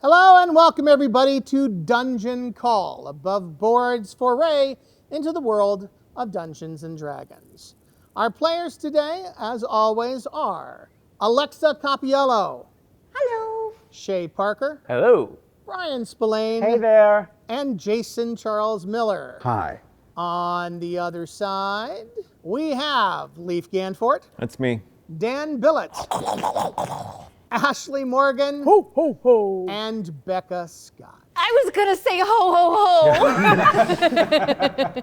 Hello and welcome everybody to Dungeon Call, above board's foray into the world of Dungeons and Dragons. Our players today, as always, are Alexa Cappiello. Hello. Shea Parker. Hello. Brian Spillane. Hey there. And Jason Charles Miller. Hi. On the other side, we have Leif Gantvoort. That's me. Dan Billet. Ashleigh Morghan. Ho, ho, ho. And Becca Scott. I was going to say ho, ho,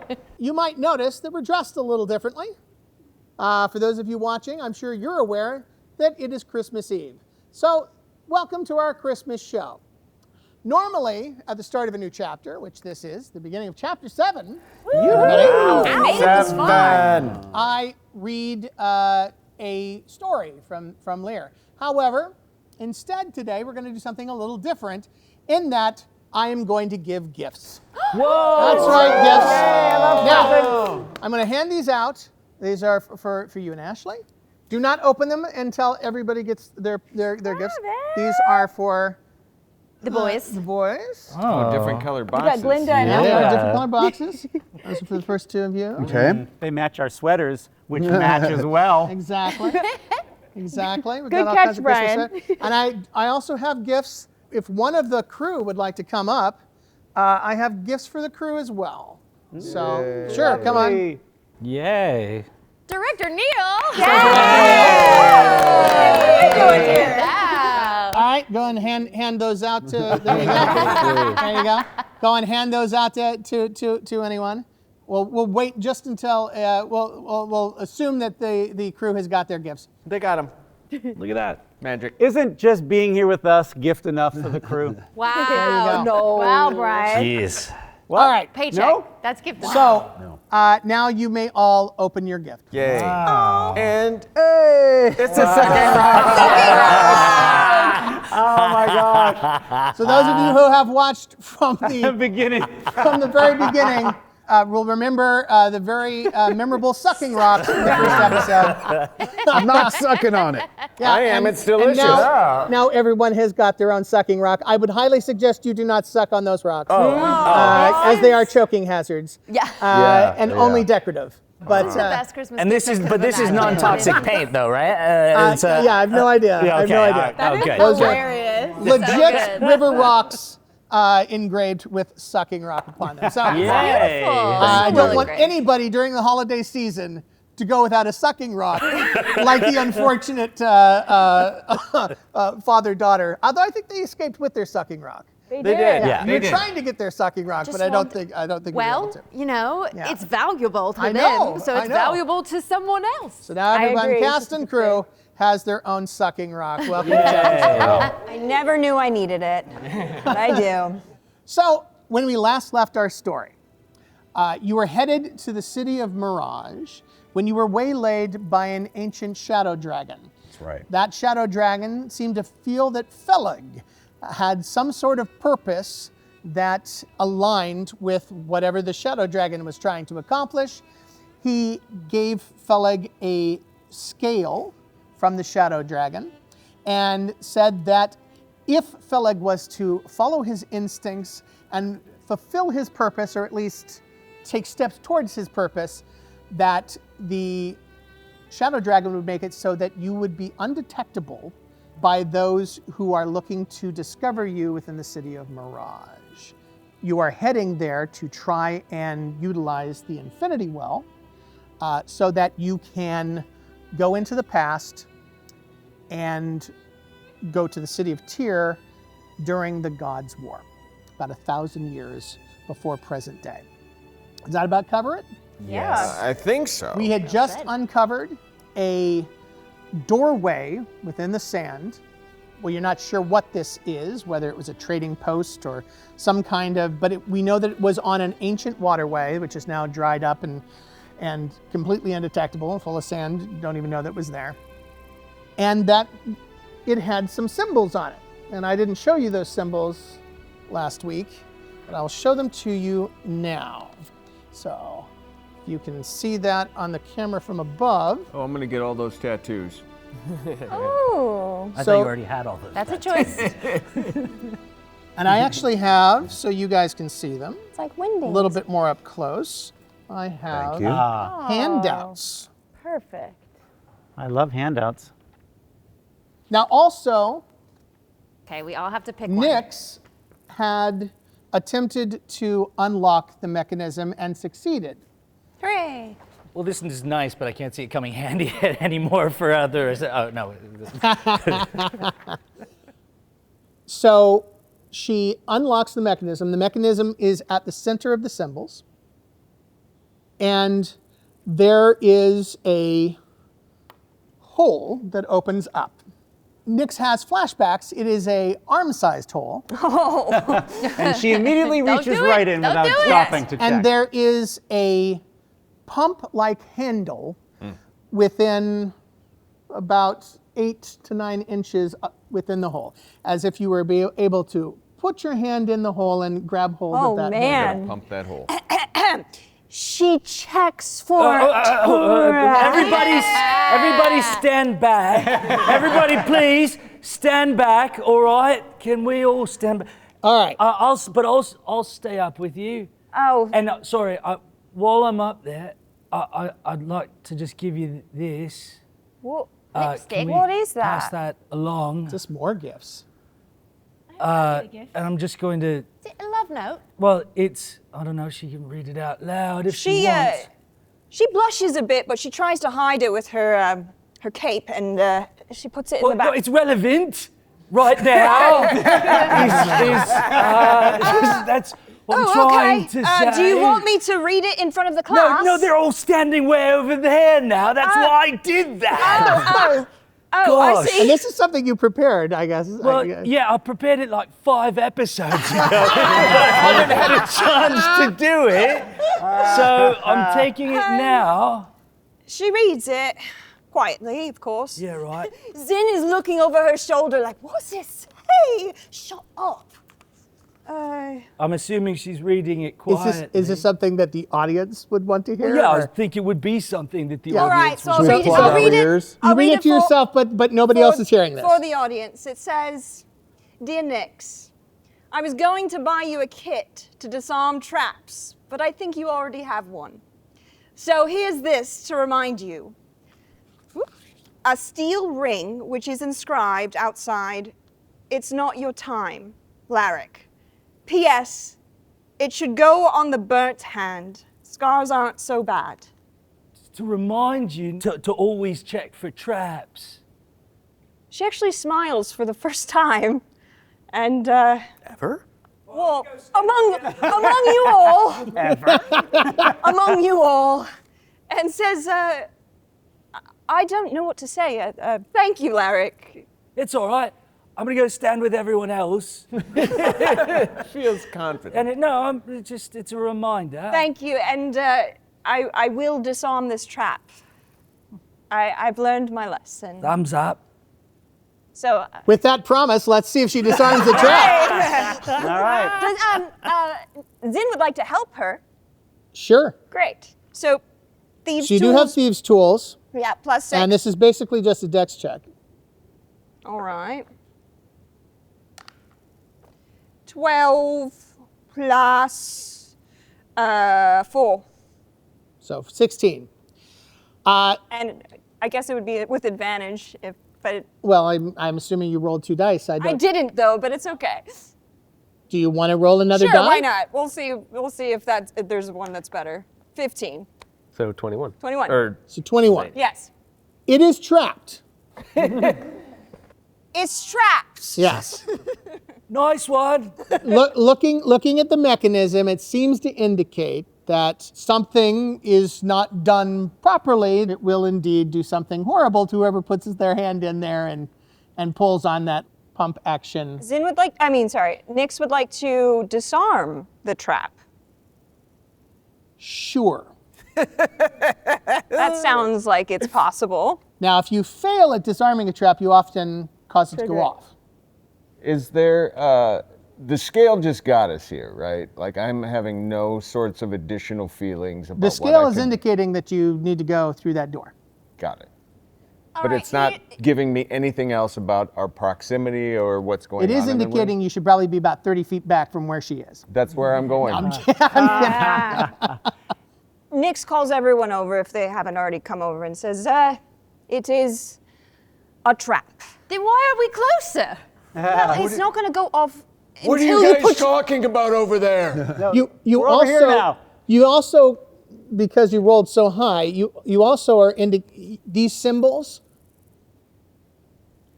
ho. You might notice that we're dressed a little differently. For those of you watching, I'm sure you're aware that it is Christmas Eve. So, welcome to our Christmas show. Normally, at the start of a new chapter, which this is, the beginning of chapter 7, I made it this far. I read a story from Lear. However, instead today, we're going to do something a little different in that I am going to give gifts. Whoa! That's right, gifts. Yay, I love Now, I'm going to hand these out. These are for you and Ashleigh. Do not open them until everybody gets their gifts. These are for The boys. the boys. Oh, different colored boxes. Glinda and Yeah, Elmo. different color boxes. Those are for the first two of you. Okay. They match our sweaters, which match as well. Exactly. Exactly. We've Good got all catch, kinds of Christmas Brian. stuff. And I also have gifts. If one of the crew would like to come up, I have gifts for the crew as well. So, sure, come on. Yay. Director Neil. All right, go and hand those out to. There you go. There you go. Go and hand those out to anyone. We'll wait just until we'll assume that the crew has got their gifts. They got them. Look at that. Magic. Isn't just being here with us gift enough for the crew? Wow. There you go. Wow, Brian. Jeez. What? All right. Paycheck. No? That's gift. So now you may all open your gift. Yay. Wow. And hey, it's a second round. Oh my God. So those of you who have watched from The the beginning. very beginning will remember the very memorable sucking rocks from the first episode. I'm not sucking on it. Yeah, I am. It's delicious. Now everyone has got their own sucking rock. I would highly suggest you do not suck on those rocks, as they are choking hazards. Yeah. And only decorative. But It's the best Christmas And this gift is, I but could this is imagine. non-toxic paint, though, right? yeah, I have no idea. Yeah, I have okay, no all idea. right. That is Okay. Those are hilarious. legit river rocks engraved with sucking rock upon them. So Yay. I don't want anybody during the holiday season to go without a sucking rock, like the unfortunate father-daughter. Although I think they escaped with their sucking rock. They They did. Yeah. You're trying to get their sucking rock, Just but I don't want- think you're able Well, to. you know, Yeah. it's valuable to I them, know, so I it's know. valuable to someone else. So now everyone, agree. cast and crew, has their own sucking rock. Welcome to Chapter 7. I never knew I needed it, but I do. So, when we last left our story, you were headed to the city of Mirage when you were waylaid by an ancient shadow dragon. That's right. That shadow dragon seemed to feel that Fellig had some sort of purpose that aligned with whatever the shadow dragon was trying to accomplish. He gave Fellig a scale from the shadow dragon and said that if Fellig was to follow his instincts and fulfill his purpose, or at least take steps towards his purpose, that the shadow dragon would make it so that you would be undetectable by those who are looking to discover you within the city of Mirage. You are heading there to try and utilize the Infinity Well so that you can go into the past and go to the city of Tyr during the Gods' War, about 1,000 years before present day. Does that about cover it? Yeah. I think so. We had just uncovered a doorway within the sand. Well, you're not sure what this is, whether it was a trading post or some kind of, but we know that it was on an ancient waterway, which is now dried up and completely undetectable and full of sand. You don't even know that it was there. And that it had some symbols on it. And I didn't show you those symbols last week, but I'll show them to you now. So you can see that on the camera from above. Oh, I'm going to get all those tattoos. Oh, I So- thought you already had all those. that's a choice. And I actually have, so you guys can see them, It's like winding. a little bit more up close. I have Thank you. handouts. Perfect. I love handouts. Now also, Okay, we all have to pick one. Nyx had attempted to unlock the mechanism and succeeded. Hooray. Well, this is nice, but I can't see it coming handy anymore for others. Oh, no. So she unlocks the mechanism. The mechanism is at the center of the symbols. And there is a hole that opens up. Nyx has flashbacks. It is a arm-sized hole. And she immediately Don't reaches do it. right in Don't without do it. stopping to check. And there is a pump-like handle within about 8 to 9 inches within the hole, as if you were able to put your hand in the hole and grab hold of that handle. Man. Pump that hole. She checks for Everybody stand back. Everybody, please stand back. All right? Can we all stand back? All right. I'll stay up with you. Oh, And sorry, while I'm up there, I'd like to just give you this. what, Lipstick. Can we What is Pass that? that along. Just more gifts. And I'm just going to. Is it a love note? Well, it's. I don't know if she can read it out loud if she She wants. she blushes a bit, but she tries to hide it with her her cape, and she puts it in Well, the back. no, it's relevant right now. That's what I'm trying to say. Do you want me to read it in front of the class? No, they're all standing way over there now. That's why I did that. I Gosh. see. And this is something you prepared, I guess. Well, yeah, I prepared it like 5 episodes ago. I haven't had a chance to do it. So I'm taking it now. She reads it quietly, of course. Yeah, right. Zin is looking over her shoulder like, what's this? Hey, shut up. I'm assuming she's reading it Is quietly. this something that the audience would want to hear? Yeah, I or- think it would be something that the Yeah. All right, audience so would I'll read it. plug I'll our read it. ears? You I'll read it to for- yourself, but nobody else is hearing this. For the audience, it says, Dear Nyx, I was going to buy you a kit to disarm traps, but I think you already have one. So here's this to remind you. A steel ring which is inscribed outside, it's not your time, Laric. P.S. It should go on the burnt hand. Scars aren't so bad. To remind you to always check for traps. She actually smiles for the first time, and Ever? well, among you all, among you all, and says, I don't know what to say. Thank you, Laric. It's all right. I'm gonna go stand with everyone else. Feels confident. And it's a reminder. Thank you, and I will disarm this trap. I've learned my lesson. Thumbs up. So, With that promise, let's see if she disarms the trap. All right. Zin would like to help her. Sure. Great. So, thieves' So you do tools. have thieves' tools, Yeah, plus 6. and this is basically just a dex check. All right. 12 plus 4. So 16. And I guess it would be with advantage but Well, I'm assuming you rolled 2 dice. I didn't though, but it's okay. Do you want to roll another Sure, die? why not? We'll see if there's one that's better. 15. So 21. 21. Or So 21. Yes. It is trapped. It's trapped. Yes. Nice one. Looking at the mechanism, it seems to indicate that something is not done properly. It will indeed do something horrible to whoever puts their hand in there and pulls on that pump action. Nyx would like to disarm the trap. Sure. That sounds like it's possible. Now, if you fail at disarming a trap, you often cause it to Trigger go it. off. is there, the scale just got us here, right? Like I'm having no sorts of additional feelings about The what scale I is could- indicating that you need to go through that door. Got it. but it's not giving me anything else about our proximity or what's going on. It is in the room. indicating you should probably be about 30 feet back from where she is. That's where I'm going. Nix calls everyone over if they haven't already come over and says, it is a trap. Then why are we closer? Well, it's not going to go off What are until you you guys put talking about over there? You We're over here now. You also, because you rolled so high, you also are these symbols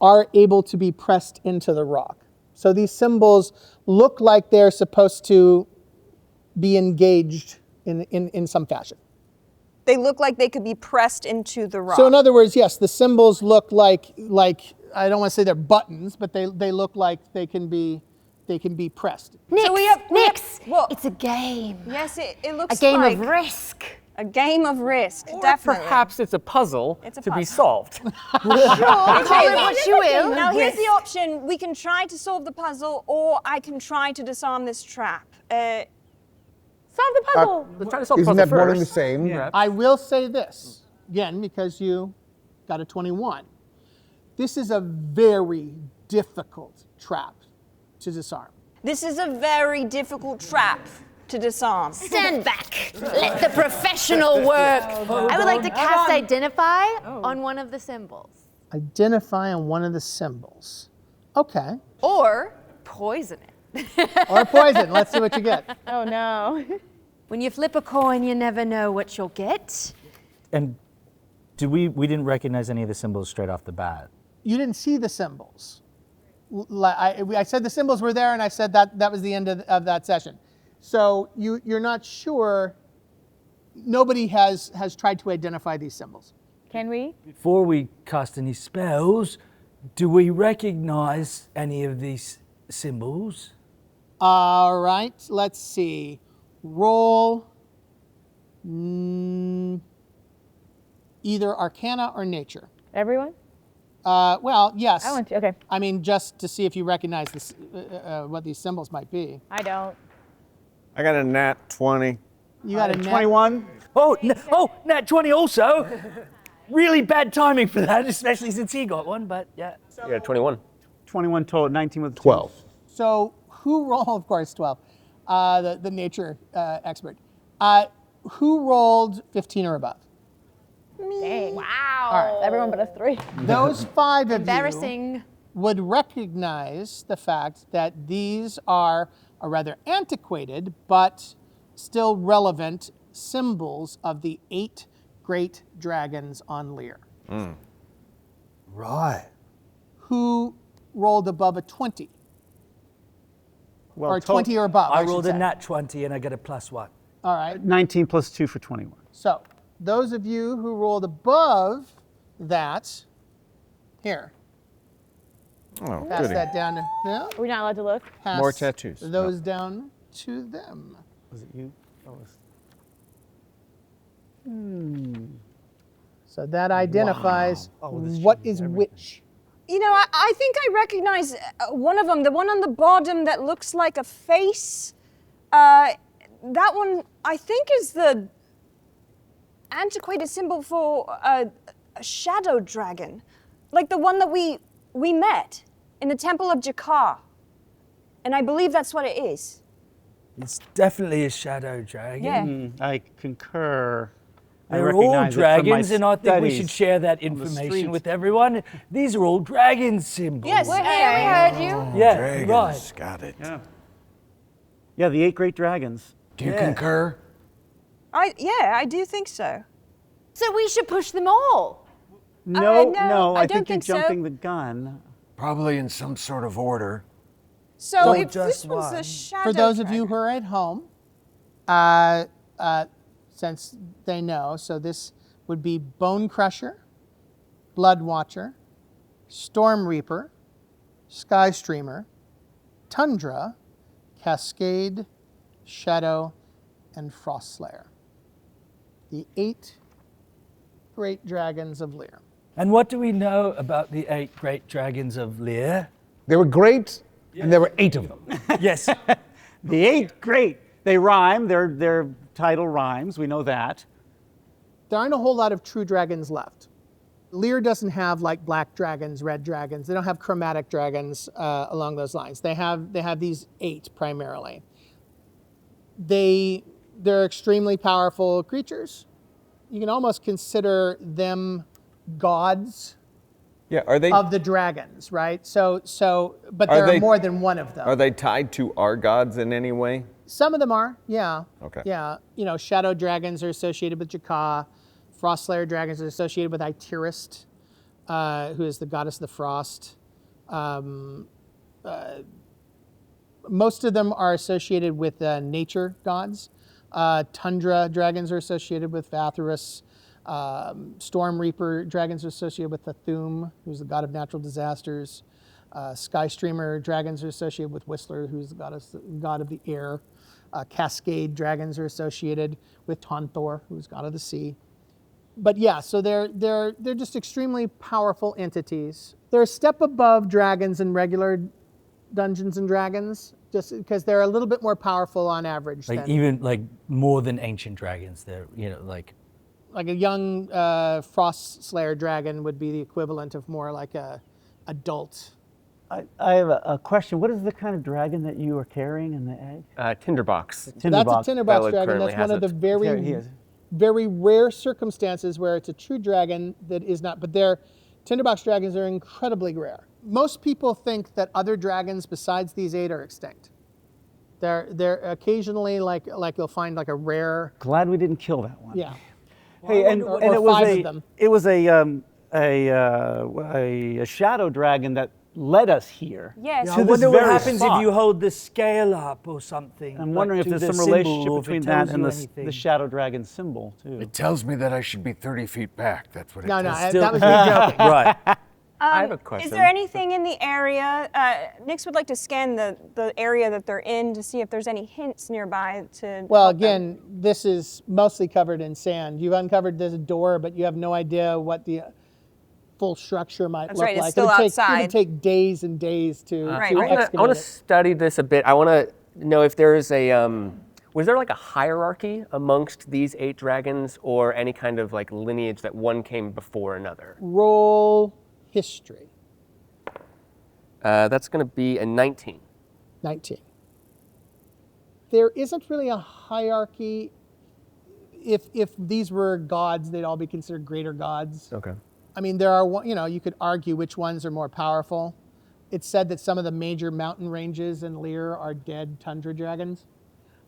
are able to be pressed into the rock. So these symbols look like they're supposed to be engaged in some fashion. They look like they could be pressed into the rock. So in other words, yes, the symbols look like I don't want to say they're buttons, but they look like they can be pressed. Nix, So we have- well- it's a game. Yes, it looks A game like of risk. a game of risk, Or definitely. perhaps it's a puzzle It's a to be puzzle. solved. Call it what you will. Now here's the option. We can try to solve the puzzle, or I can try to disarm this trap. Solve the puzzle. Let's try to solve the Isn't puzzle that one and the first. same? Yeah. I will say this, again, because you got a 21. This is a very difficult trap to disarm. This is a very difficult trap to disarm. Stand back. Let the professional work. I would like to cast Identify on one of the symbols. Identify on one of the symbols. Okay. Or poison it. Or poison. Let's see what you get. Oh no. When you flip a coin, you never know what you'll get. And we didn't recognize any of the symbols straight off the bat. You didn't see the symbols. I said the symbols were there, and I said that was the end of that session. So you're not sure. Nobody has tried to identify these symbols. Can we? Before we cast any spells, do we recognize any of these symbols? All right. Let's see. Roll either Arcana or Nature. Everyone? Well, yes. I want to. Okay. I mean, just to see if you recognize this, what these symbols might be. I don't. I got a nat 20. You got a nat 21. Oh, nat 20 also. Really bad timing for that, especially since he got one, but yeah. Yeah, 21. 21 total, 19 with 12. So who rolled? Of course, 12. The nature expert. Who rolled 15 or above? Dang. Wow. All right. Everyone but us three. Those 5 of you Embarrassing. would recognize the fact that these are a rather antiquated but still relevant symbols of the 8 great dragons on Lear. Right. Who rolled above a 20? Well, Or 20 or above, I should rolled a say. nat 20 and I got a +1. All right. 19 plus 2 for 21. So those of you who rolled above that, here, Oh, pass goody. that down to them. We're not allowed to look. Pass More tattoos. those down to them. Was it you? Oh, it was- So that identifies Oh, this what changes is everything. which. You know, I think I recognize one of them, the one on the bottom that looks like a face. That one, I think, is the antiquated symbol for a shadow dragon. Like the one that we met in the Temple of Jakar. And I believe that's what it is. It's definitely a shadow dragon. Yeah. I concur. I They're all recognize it from my dragons, and I think we should studies. share that the information street. with everyone. These are all dragon symbols. Yes, We're here. We heard you. Yeah, right. Got it. Yeah, the 8 great dragons. Do you concur? I do think so. So we should push them all. No, no, I I don't think you're think so. jumping the gun. Probably in some sort of order. So Don't if this just was one. the shadow For those of dragon, you who are at home, since they know, so this would be Bone Crusher, Blood Watcher, Storm Reaper, Sky Streamer, Tundra, Cascade, Shadow, and Frost Slayer. The 8 great dragons of Lear. And what do we know about the 8 great dragons of Lear? They were great, and there were 8 of them. Yes. The 8 great. They rhyme. Their title rhymes. We know that. There aren't a whole lot of true dragons left. Lear doesn't have like black dragons, red dragons. They don't have chromatic dragons along those lines. They have these 8 primarily. They're extremely powerful creatures. You can almost consider them gods Yeah, are they? of the dragons, right? But there are more than one of them. Are they tied to our gods in any way? Some of them are, yeah. Okay. Yeah, shadow dragons are associated with Jaka. Frost Slayer dragons are associated with Itirist, who is the goddess of the frost. Most of them are associated with nature gods. Tundra dragons are associated with Vatharus. Storm Reaper dragons are associated with Thum, who's the god of natural disasters. Sky Streamer dragons are associated with Whistler, who's the god of the air. Cascade dragons are associated with Tonthor, who's god of the sea. But yeah, so they're just extremely powerful entities. They're a step above dragons in regular Dungeons and Dragons, just because they're a little bit more powerful on average. Like even like more than ancient dragons. They're like a young Frost Slayer dragon would be the equivalent of more like a adult. I have a question. What is the kind of dragon that you are carrying in the egg? Tinderbox. So that's a tinderbox Fellig dragon. currently That's one of has the it. very rare circumstances where it's a true dragon that is not. But tinderbox dragons are incredibly rare. Most people think that other dragons besides these 8 are extinct. They're occasionally like you'll find like a rare. Glad we didn't kill that one. Yeah. Hey, and or it was 5 of them. it was a shadow dragon that led us here. Yes. I To this wonder what very happens spot. if you hold the scale up or something. I'm wondering if to there's the some symbol, relationship or if it between tells that and you the anything. shadow dragon symbol too. It tells me that I should be 30 feet back. That's what it No, tells that was me joking. Right. I have a question. Is there anything in the area? Nix would like to scan the area that they're in to see if there's any hints nearby to. Well, help them. again, this is mostly covered in sand. You've uncovered this door, but you have no idea what the full structure might That's look right, it's like. still It outside. would take days and days to Right, to right. excavate I want it. to study this a bit. I want to know if there is was there like a hierarchy amongst these 8 dragons or any kind of like lineage that one came before another? Roll history. That's going to be a 19. 19. There isn't really a hierarchy. If these were gods, they'd all be considered greater gods. Okay. I mean, there are, you could argue which ones are more powerful. It's said that some of the major mountain ranges in Lear are dead tundra dragons.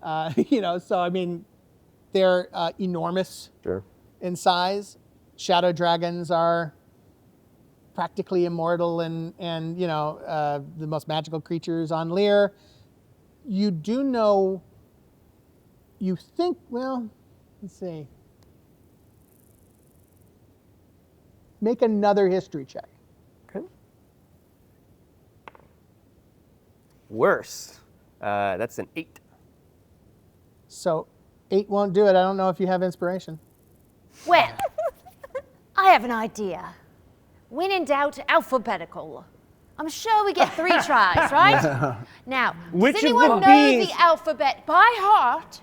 So I mean, they're enormous Sure. in size. Shadow dragons are practically immortal and the most magical creatures on Lear. You do know, let's see. Make another history check. Okay. Worse. That's an 8. So 8 won't do it. I don't know if you have inspiration. Well, I have an idea. When in doubt, alphabetical. I'm sure we get 3 tries, right? Now, Which does of anyone the know bees? the alphabet by heart?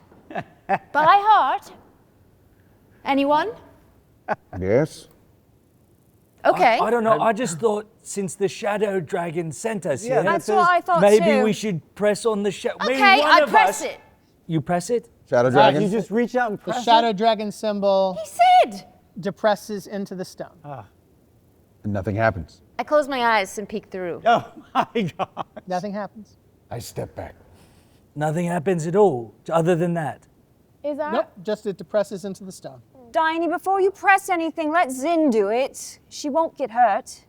By heart? Anyone? Yes. Okay. I don't know. I just thought since the shadow dragon sent us here, That's what I thought maybe too. we should press on the shadow. Okay, I press it. You press it? Shadow You dragons. just reach out and The press shadow dragon symbol He said. depresses into the stone. And nothing happens. I close my eyes and peek through. Oh my God. Nothing happens. I step back. Nothing happens at all, other than that. Is that? Nope, just it depresses into the stone. Diony, before you press anything, let Zin do it. She won't get hurt.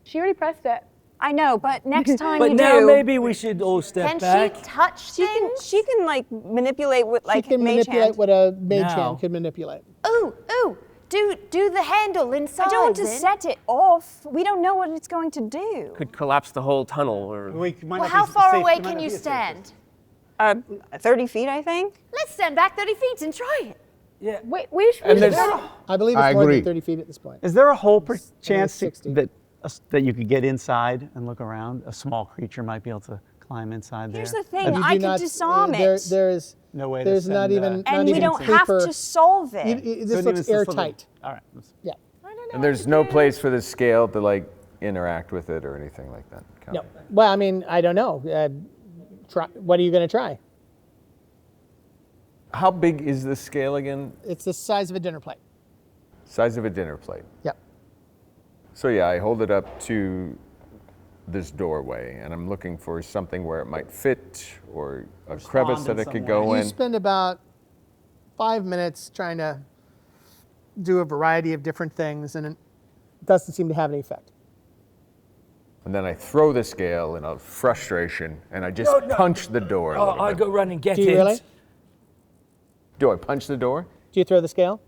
She already pressed it. I know, but next time But you now do, she we should all step Can back. she touch things? she can like manipulate with like she can mage manipulate hand. what a mage Now. hand can manipulate. Ooh, do the handle inside. I don't want to Zin. set it off. We don't know what it's going to do. Could collapse the whole tunnel or. Well, how far away can you stand? 30 feet, I think. Let's stand back 30 feet and try it. Yeah. Wait, we should. I believe I it's more agree. than 30 feet at this point. Is there a whole chance 60. that you could get inside and look around? A small creature might be able to climb inside there. Here's the thing, You I do could not- disarm there- it. There's No way to there's not send, even and not we even don't have paper. to solve it. This looks airtight. All right. Yeah. I don't And there's no place for the scale to like interact with it or anything like that. No. Well, I mean, I don't know. What are you going to try? How big is the scale again? It's the size of a dinner plate. Size of a dinner plate. Yep. So yeah, I hold it up to this doorway, and I'm looking for something where it might fit, or a crevice that it could go You in. spend about 5 minutes trying to do a variety of different things, and it doesn't seem to have any effect. And then I throw the scale in a frustration, and I just punch the door a little I bit. go run and get Do it. you really? Do I punch the door? Do you throw the scale?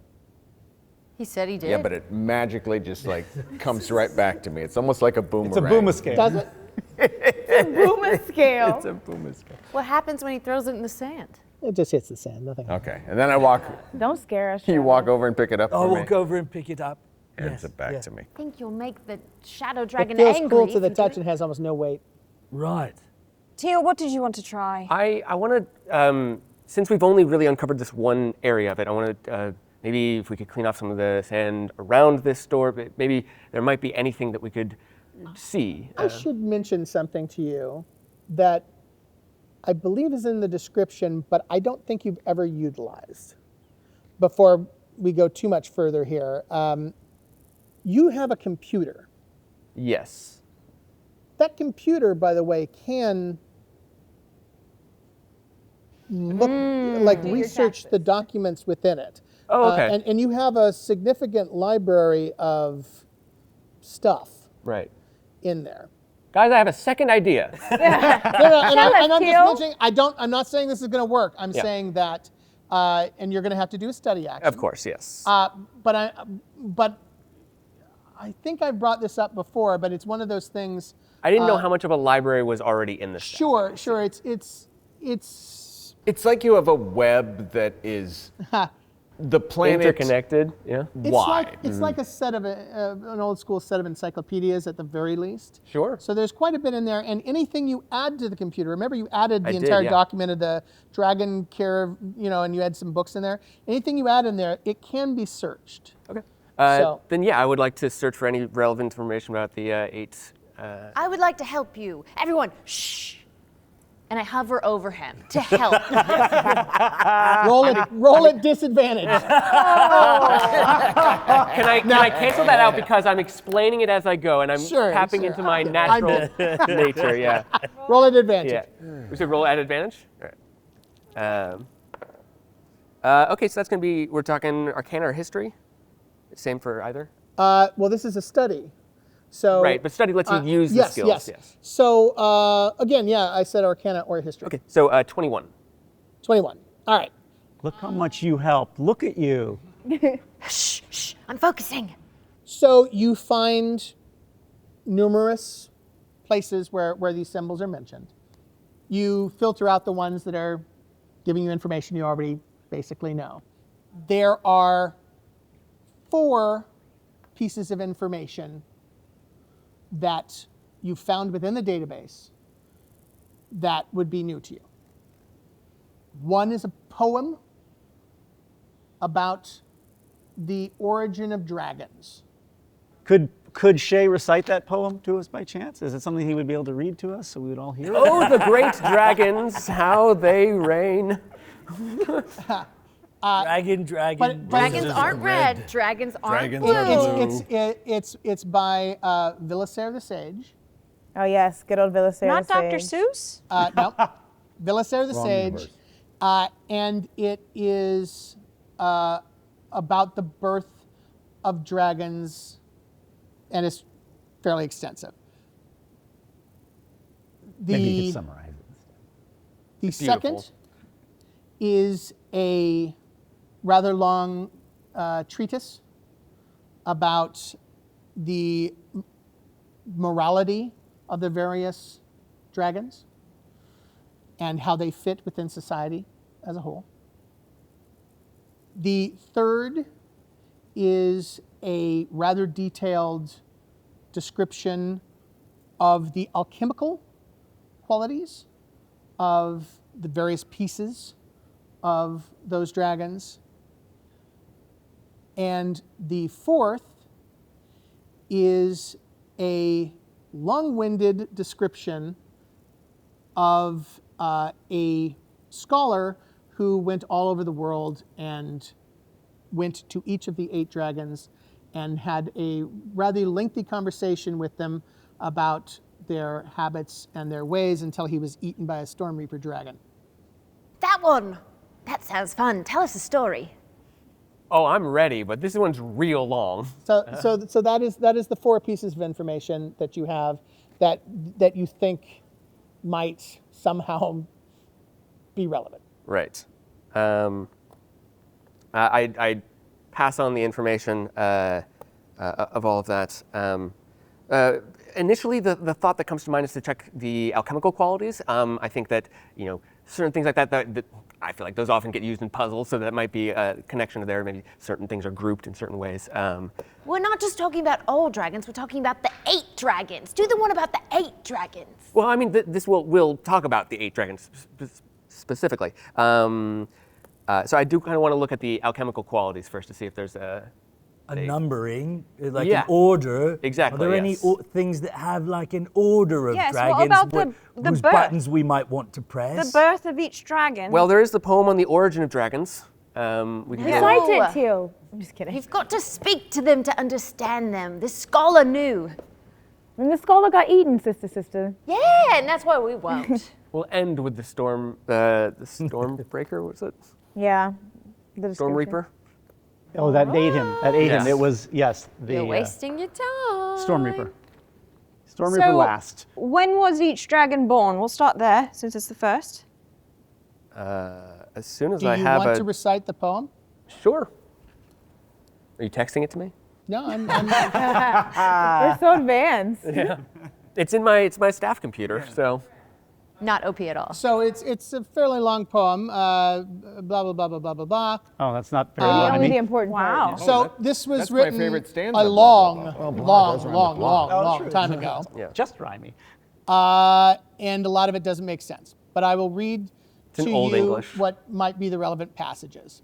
He said he did. Yeah, but it magically just like comes right back to me. It's almost like a boomerang. It's a boomer scale. Does it? Boomer scale. It's a boomer scale. What happens when he throws it in the sand? It just hits the sand. Nothing. Okay, and then I walk. Don't scare us. You walk over and pick it up I'll for me. walk over and pick it up. Hands Yes, it back yeah. to me. I think you'll make the shadow It dragon feels angry. cool to if the you touch do and has almost no weight. Right. Teal, what did you want to try? I want to, since we've only really uncovered this one area of it, I want to, maybe if we could clean off some of the sand around this door, but maybe there might be anything that we could see. I should mention something to you that I believe is in the description, but I don't think you've ever utilized. Before we go too much further here, you have a computer. Yes. That computer, by the way, can look like research the documents within it. Oh, okay. And you have a significant library of stuff Right. in there. Guys, I have a second idea. No, and I'm just Teal. mentioning, I'm not saying this is going to work. I'm Yeah. saying that, and you're going to have to do a study action. Of course, yes. But I think I brought this up before, but it's one of those things. I didn't know how much of a library was already in this. Sure. It's like you have a web that is the planet Interconnected, yeah. wide. It's like a set of an old school set of encyclopedias at the very least. Sure. So there's quite a bit in there, and anything you add to the computer. Remember, you added the I did, entire yeah. document of the dragon care, and you had some books in there. Anything you add in there, it can be searched. Okay. So- Then yeah, I would like to search for any relevant information about the 8. I would like to help you. Everyone, shh. And I hover over him to help. Roll at disadvantage. Can I cancel that out because I'm explaining it as I go and I'm Sure, tapping sure. into my natural nature? Yeah. Roll at advantage. Yeah. We should roll at advantage. All right. Okay, so that's gonna be, we're talking Arcana or History. Same for either. Well, this is a study. So, Right, but study lets you use the yes, skills. Yes. So again, yeah, I said Arcana or History. Okay, so 21. 21. All right. Look how much you helped. Look at you. Shh, shh. I'm focusing. So you find numerous places where these symbols are mentioned. You filter out the ones that are giving you information you already basically know. There are 4 pieces of information that you found within the database that would be new to you. One is a poem about the origin of dragons. Could Shea recite that poem to us by chance? Is it something he would be able to read to us so we would all hear it? Oh, the great dragons, how they reign. Dragon. But Dragons is aren't red. red. Dragons aren't Dragons blue. are blue. It's by Villaseir the Sage. Oh yes, good old Villaseir. Not the Dr. Sage. Seuss? No, Villaseir the Wrong Sage, universe. and it is about the birth of dragons, and it's fairly extensive. Maybe you could summarize it. The It's beautiful. second is a rather long treatise about the morality of the various dragons and how they fit within society as a whole. The third is a rather detailed description of the alchemical qualities of the various pieces of those dragons. And the fourth is a long-winded description of a scholar who went all over the world and went to each of the 8 dragons and had a rather lengthy conversation with them about their habits and their ways until he was eaten by a Storm Reaper dragon. That one. That sounds fun. Tell us a story. Oh, I'm ready, but this one's real long. So that is the 4 pieces of information that you have that you think might somehow be relevant. Right. I pass on the information of all of that. Initially, the thought that comes to mind is to check the alchemical qualities. I think that certain things like that I feel like those often get used in puzzles, so that might be a connection to there. Maybe certain things are grouped in certain ways. We're not just talking about all dragons, we're talking about the 8 dragons. Do the one about the 8 dragons. Well, I mean, we'll talk about the 8 dragons specifically. So I do kind of want to look at the alchemical qualities first to see if there's a numbering, like Yeah. an order. Exactly, Are there any yes. things that have like an order of Yes, what dragons? about the whose birth? buttons we might want to press? The birth of each dragon. Well, there is the poem on the origin of dragons. We can Yeah. go- Recite it, Tyll. I'm just kidding. You've got to speak to them to understand them. This scholar knew. And the scholar got eaten, sister. Yeah, and that's why we won't. We'll end with the Stormbreaker, was it? Yeah. The Storm description. Reaper? Oh, that ate him. That ate him. Yes. It was, yes, the You're wasting your time. Storm Reaper. Storm Reaper last. When was each dragon born? We'll start there, since it's the first. As soon as Do I you have want a... to recite the poem? Sure. Are you texting it to me? No, I'm They're so advanced. It's in my staff computer, so... Not OP at all. So it's a fairly long poem, blah, blah, blah, blah, blah, blah, blah. Oh, that's not very Only rhymey. the important Wow. part. So this was that's my written favorite stanza, a blah, long, blah, blah. Well, long, does rhyme long, with blah. long time ago. Yeah. Just rhymey. And a lot of it doesn't make sense. But I will read in to Old you English. what might be the relevant passages.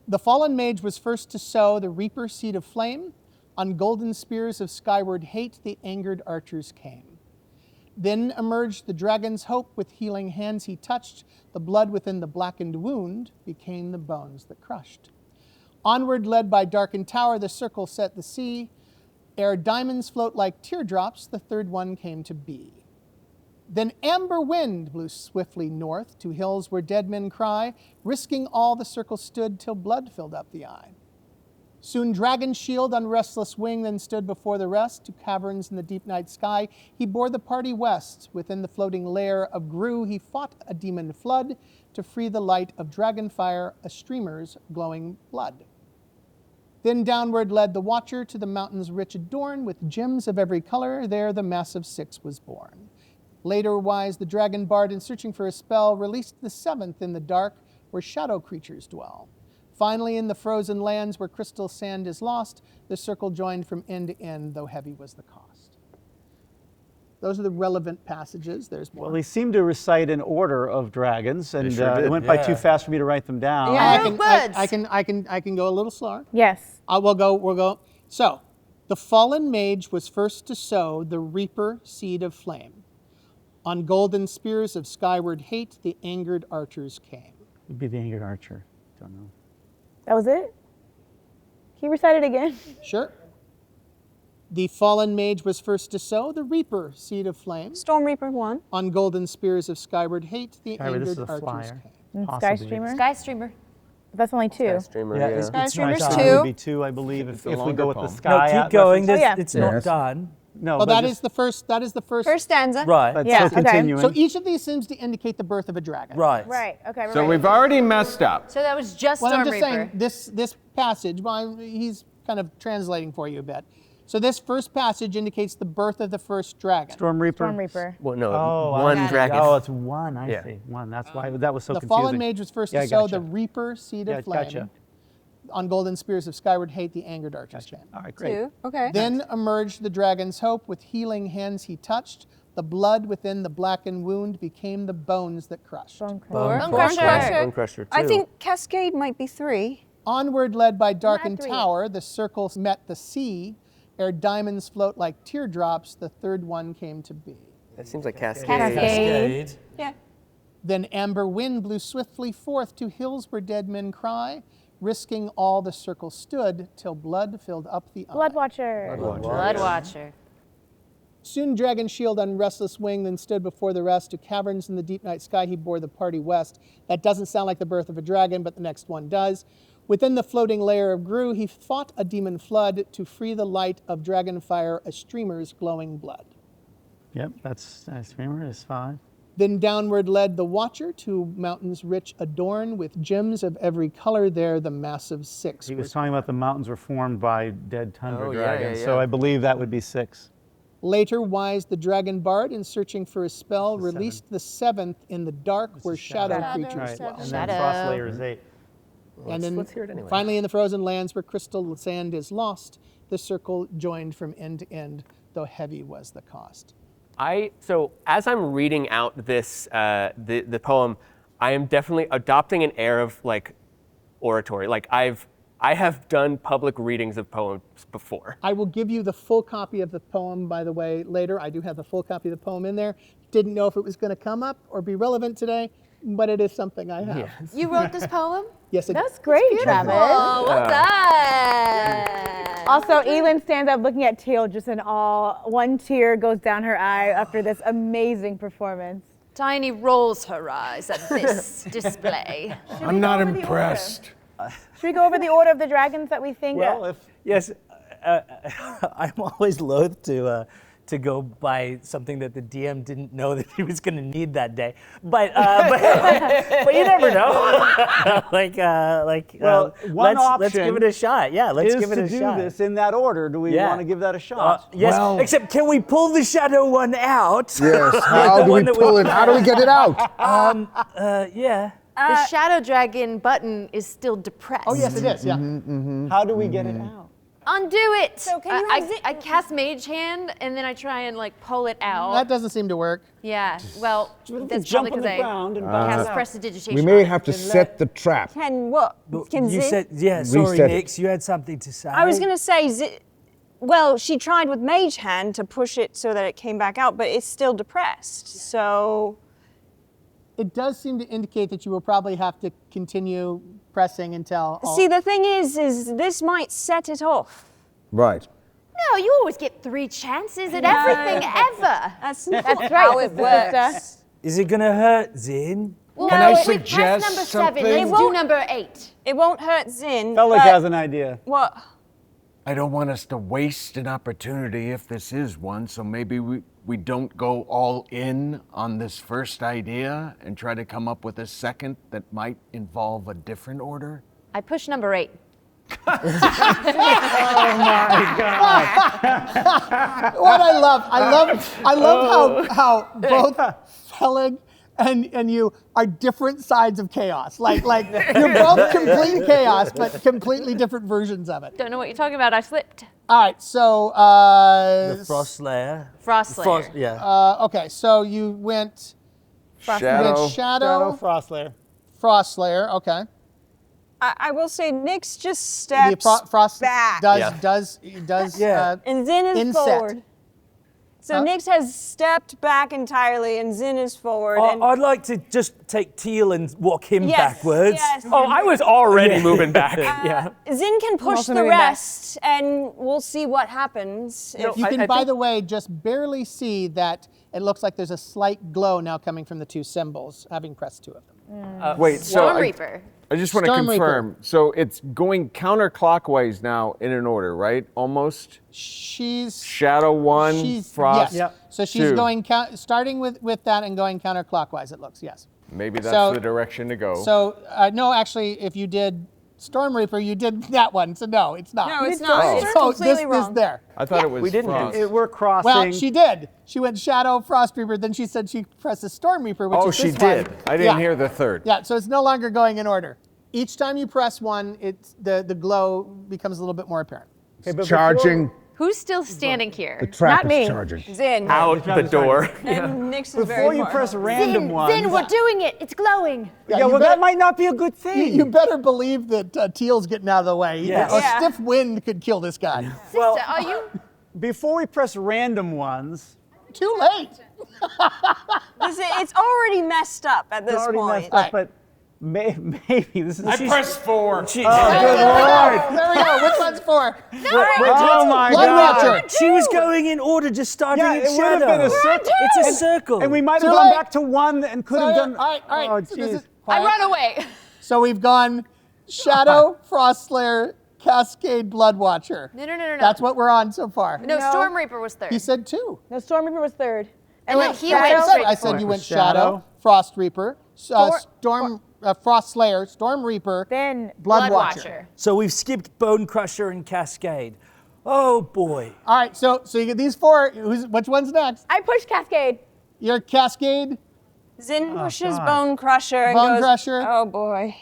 The fallen mage was first to sow the reaper seed of flame. On golden spears of skyward hate, the angered archers came. Then emerged the dragon's hope. With healing hands he touched. The blood within the blackened wound became the bones that crushed. Onward led by darkened tower, the circle set the sea. Ere diamonds float like teardrops, the third one came to be. Then amber wind blew swiftly north to hills where dead men cry. Risking all, the circle stood till blood filled up the eye. Soon dragon shield on restless wing then stood before the rest. To caverns in the deep night sky he bore the party west. Within the floating lair of Gru he fought a demon flood to free the light of dragon fire, a streamer's glowing blood. Then downward led the watcher to the mountains rich adorned with gems of every color. There the massive 6 was born. Later wise the dragon bard, in searching for a spell, released the 7th in the dark where shadow creatures dwell. Finally, in the frozen lands where crystal sand is lost, the circle joined from end to end, though heavy was the cost. Those are the relevant passages. There's more. Well, he seemed to recite an order of dragons, and sure did. it went by Yeah. too fast for me to write them down. Yeah. I can go a little slower. Yes. We'll go. So, the fallen mage was first to sow the reaper seed of flame. On golden spears of skyward hate, the angered archers came. It'd be the angered archer. Don't know. That was it? Can you recite it again? Sure. The fallen mage was first to sow the reaper seed of flame. Storm Reaper 1. On golden spears of skyward hate, the Skyward, this is angered a archers flyer. came. And Possibly. Sky Streamer? Sky Streamer. That's only 2. Streamer, Yeah, yeah. it's Sky Streamer's nice. 2. It would be 2, I believe, It's if a we longer go with the poem. sky. No, keep going. reference. yeah. It's Yes. not done. No, Well, but that just- is the first. First stanza. Right. But Yeah, still okay. continuing. So each of these seems to indicate the birth of a dragon. Right. Right. Okay. So we've already messed up. So that was just Well, Storm I'm just Reaper. saying this passage. Well, he's kind of translating for you a bit. So this first passage indicates the birth of the first dragon. Storm Reaper. Storm Reaper. Well, no, Oh, one I see. dragon. Oh, it's one. I Yeah. see. One. That's why that was so The confusing. fallen mage was first Yeah, to I sow gotcha. the reaper seed Yeah, of flame. gotcha. On golden spears of skyward hate, the angered archers came. All right, great. 2. Okay. Then emerged the dragon's hope. With healing hands he touched. The blood within the blackened wound became the bones that crushed. Bone Crusher. Bone Crusher. Crusher. Bone Crusher, I too. think Cascade might be 3. Onward led by darkened three. tower, the circles met the sea. Ere diamonds float like teardrops, the third one came to be. That seems like Cascade. Cascade. Yeah. Then amber wind blew swiftly forth to hills where dead men cry, risking all the circle stood till blood filled up the eye. Blood Watcher. Blood Watcher. Soon dragon shield on restless wing, then stood before the rest. To caverns in the deep night sky he bore the party west. That doesn't sound like the birth of a dragon, but the next one does. Within the floating layer of Gru, he fought a demon flood to free the light of dragon fire, a streamer's glowing blood. Yep, that's streamer is 5. Then downward led the Watcher to mountains rich adorned with gems of every color there, the massive 6. He was talking about the mountains were formed by dead tundra Oh, yeah, dragons, yeah, so yeah. I believe that would be 6. Later, wise the dragon bard, in searching for a spell, released the 7th in the dark where shadow creatures Right, dwell. and Shadow. then Frost Layer is 8. And then let's hear it anyway. finally in the frozen lands where crystal sand is lost, the circle joined from end to end, though heavy was the cost. So as I'm reading out this the poem, I am definitely adopting an air of like oratory. Like I have done public readings of poems before. I will give you the full copy of the poem, by the way, later. I do have the full copy of the poem in there. Didn't know if it was going to come up or be relevant today, but it is something I have. You wrote this poem? Yes, it That's great, Travis. Oh, well done. Also, Eelynn stands up looking at Tyll just in awe. One tear goes down her eye after this amazing performance. Diony rolls her eyes at this display. I'm not impressed. Should we go over the order of the dragons that we think? Yes, I'm always loath to go by something that the DM didn't know that he was going to need that day. But you never know. Let's give it a shot. Yeah, let's give it a shot. do this in that order. Do we want to give that a shot? Yes, Well- except can we pull the shadow one out? Yes, how do we pull it? How do we get it out? Yeah. The shadow dragon button is still depressed. Oh, yes, it is, yeah. How do we get it out? Undo it. So can you have I cast Mage Hand and then I try and like pull it out. That doesn't seem to work. Yeah. Well, that's jump probably on because the I ground and bounce cast out. prestidigitation. We on may it. have to set the trap. Can what? Can You Zin? said, yeah, sorry, Reset it. Nix, you had something to say. I was going to say, well, she tried with Mage Hand to push it so that it came back out, but it's still depressed. So It does seem to indicate that you will probably have to continue pressing until... see, the thing is this might set it off. Right. No, you always get 3 chances at everything ever. That's not That's right, how it sister. works. Is it going to hurt, Zin? Well, Can I we suggest pressed number 7. something? Let's It do won't- number 8. It won't hurt Zin. Fellig but has an idea. what? I don't want us to waste an opportunity if this is one, so maybe we don't go all in on this first idea and try to come up with a second that might involve a different order. I push number 8. What I love how both Fellig and you are different sides of chaos. Like you're both complete chaos, but completely different versions of it. Don't know what you're talking about. I slipped. All right, so The Frost Slayer. Frost Slayer. Yeah. okay, so you went Shadow. Shadow, Frost Layer. Frost Slayer. Okay. I will say Nyx just The steps Frost back. does Yeah. And Zin is inset. forward. So Huh? Nyx has stepped back entirely and Zin is forward. and I'd like to just take Tyll and walk him yes, backwards. Yes. Oh, I was already moving back. Yeah. Zin can push also the moving back. rest and we'll see what happens. No, If- You can, I by think- the way, just barely see that it looks like there's a slight glow now coming from the 2 symbols, having pressed 2 of them. Wait, so Storm I, Reaper. I just want to Storm Reaper. confirm. So it's going counterclockwise now in an order, right? Almost. She's Shadow 1, Frost. Yes. So she's 2. going starting with that and going counterclockwise. It looks, yes. Maybe that's So- the direction to go. So no, actually, if you did Storm Reaper, you did that one. So no, it's not. No, it's not. You're So completely this wrong. there. I thought it was we didn't do Frost. We're crossing. Well, she did. She went Shadow, Frost Reaper. Then she said she presses Storm Reaper, which Oh, is she this did. one. I didn't Yeah. hear the third. Yeah, so it's no longer going in order. Each time you press one, it's the glow becomes a little bit more apparent. Charging. Who's still standing here? Trap Not me. is charging. Zin. Out the door. And Nyx is Before very you far. press random Zin, ones. Zin, we're doing it. It's glowing. yeah, you well, bet- that might not be a good You, thing. you better believe that Teal's getting out of the way. Yes. A Yeah. stiff wind could kill this guy. Sister, are you before we press random ones, Too late. It's already messed up at this it's already point. messed up, but maybe this is. I press 4. Good lord! There we go. Which one's 4? Oh my Blood God! Watcher. She was going in order, just starting Yeah, in it would have been a shadow. circle. It's a circle. And we might have Too gone late. back to 1 and could have done. All right. Oh, So this jeez. is- I quiet. run away. So we've gone Shadow, Frost Slayer, Cascade, Blood Watcher. No. That's what we're on so far. No, Storm Reaper was third. He said 2. No, Storm Reaper was 3rd. And then he went I straight said to you went Shadow. Shadow, Frost Reaper, Frost Slayer, Storm Reaper, Then Blood Watcher. So we've skipped Bone Crusher and Cascade. Oh boy. All right, so you get these 4. Which one's next? I pushed Cascade. Your Cascade. Zin pushes God. Bone Crusher and Bone goes, Crusher. oh boy.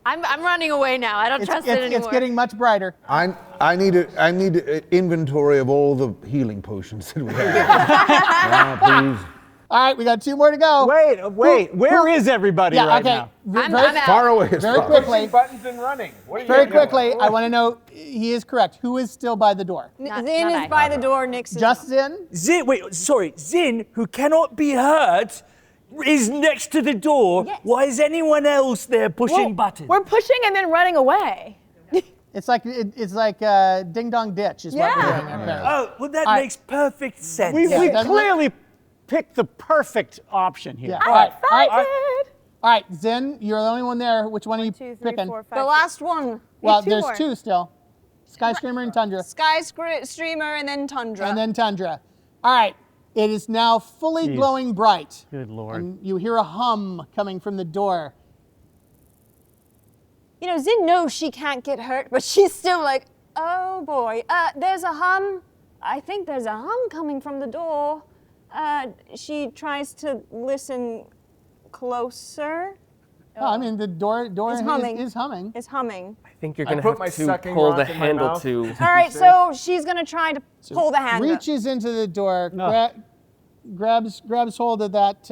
I'm running away now. I don't trust it It's anymore. getting much brighter. I need an inventory of all the healing potions that we have. Please. All right, we got 2 more to go. Wait. Where is everybody Yeah, right okay. now? I'm out. Far away. as Very far. quickly. Buttons and running. What are you Very doing? quickly, I want to know, he is correct. Who is still by the door? Zin not is I. by the door, Nix is Just Zin? Zin, who cannot be hurt, is next to the door. Yes. Why is anyone else there pushing buttons? We're pushing and then running away. It's like Ding Dong Ditch is what we're doing. Okay. Oh, well, that right. makes perfect sense. We doesn't it? clearly picked the perfect option here. Yeah. I'm All right. excited. All right, Zin, you're the only one there. Which one are you 2, 3, picking? 4, 5. the last one. Well, 2 there's more. 2 still. Skyscreamer and Tundra. Streamer and then Tundra. And then Tundra. All right, it is now fully Jeez. glowing bright. Good lord. And you hear a hum coming from the door. You know, Zin knows she can't get hurt, but she's still like, oh boy. There's a hum. I think there's a hum coming from the door. She tries to listen closer. Oh, I mean, the door It's humming. is humming. It's humming. I think you're I going to put have my to sucking pull the rock in my handle mouth. to. All right, so she's gonna try to pull the handle. Reaches into the door, No. grabs hold of that,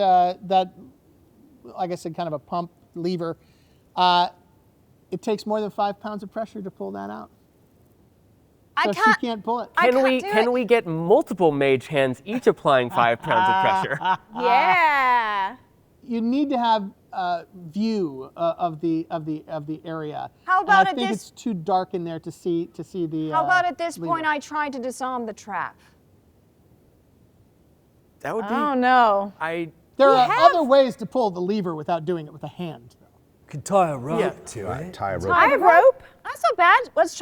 like I said, kind of a pump lever. It takes more than 5 pounds of pressure to pull that out. I So can't. she can't pull it. I Can can't we do can it. we get multiple mage hands each applying 5 pounds of pressure? Yeah. You need to have view of the area. How And about I at think this- it's too dark in there to see the. How about at this lever. point I try to disarm the trap? That would be. Oh no. There are other ways to pull the lever without doing it with a hand. Could tie a rope to it. Tie a rope. I have rope. That's not bad. Let's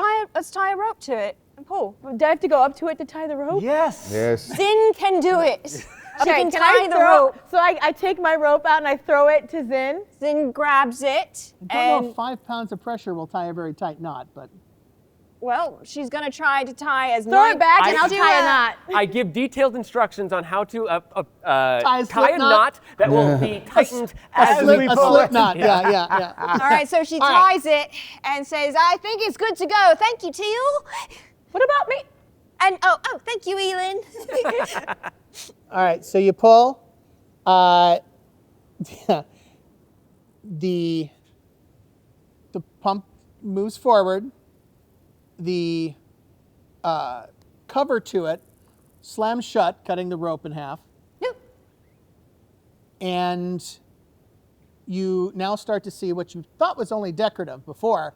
tie a rope to it and pull. Do I have to go up to it to tie the rope? Yes. Yes. Zin can do it. She can can tie I the throw? rope. So I take my rope out and I throw it to Zin. Zin grabs it, I don't know and if 5 pounds of pressure will tie a very tight knot, but well, she's gonna try to tie as Throw it back and I'll do tie a knot. I give detailed instructions on how to Tie a tie slip a knot? knot that will be tightened as we a pull slip it. knot. Yeah. All right, so she All right. ties it and says, "I think it's good to go. Thank you, Tyll." What about me? And thank you, Eelynn. All right, so you pull. The pump moves forward. The cover to it slams shut, cutting the rope in half. Nope. And you now start to see what you thought was only decorative before.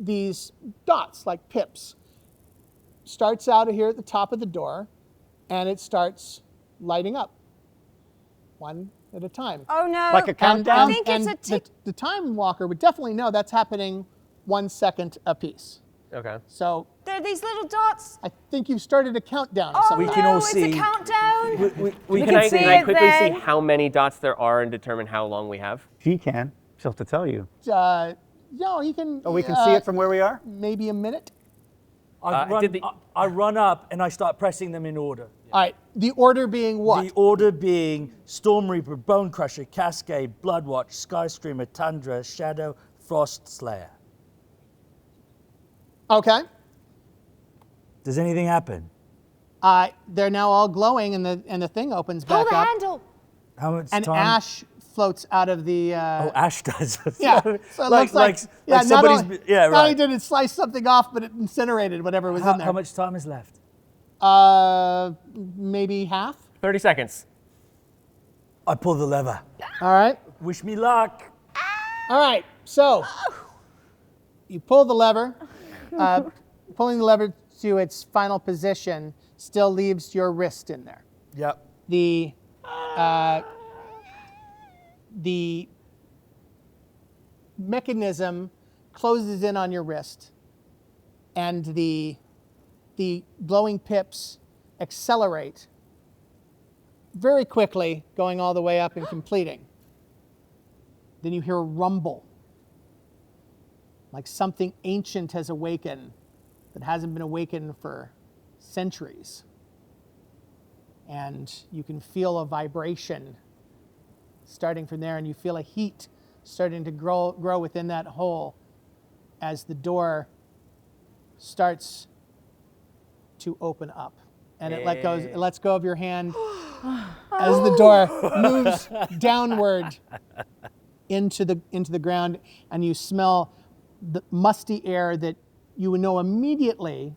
These dots, like pips, starts out here at the top of the door, and it starts lighting up, one at a time. Oh no! Like a countdown? I think it's a tick. The time walker would definitely know that's happening 1 second apiece. Okay. So There are these little dots. I think you've started a countdown. Oh somehow. no! can all it's see- a countdown. Can I see quickly it see then. how many dots there are and determine how long we have? She can. She'll have to tell you. No, you can. Oh, we can see it from where we are? Maybe a minute. I run up and I start pressing them in order. All right. The order being what? The order being Storm Reaper, Bone Crusher, Cascade, Bloodwatch, Skyscreamer, Tundra, Shadow, Frost Slayer. Okay. Does anything happen? They're now all glowing, and the thing opens Pull back the up, handle. How much and time? ash floats out of the. Oh, Ash does. Yeah, so it looks like not somebody's. only, Yeah, not only right. did it slice something off, but it incinerated whatever was in there. How much time is left? Maybe half. 30 seconds. I pull the lever. All right. Wish me luck. All right. So you pull the lever. Pulling the lever to its final position still leaves your wrist in there. Yep. The mechanism closes in on your wrist, and the glowing pips accelerate very quickly, going all the way up and completing. Then you hear a rumble, like something ancient has awakened that hasn't been awakened for centuries. And you can feel a vibration starting from there, and you feel a heat starting to grow within that hole as the door starts to open up. And it lets go of your hand as the door moves downward into the ground, and you smell the musty air that you would know immediately,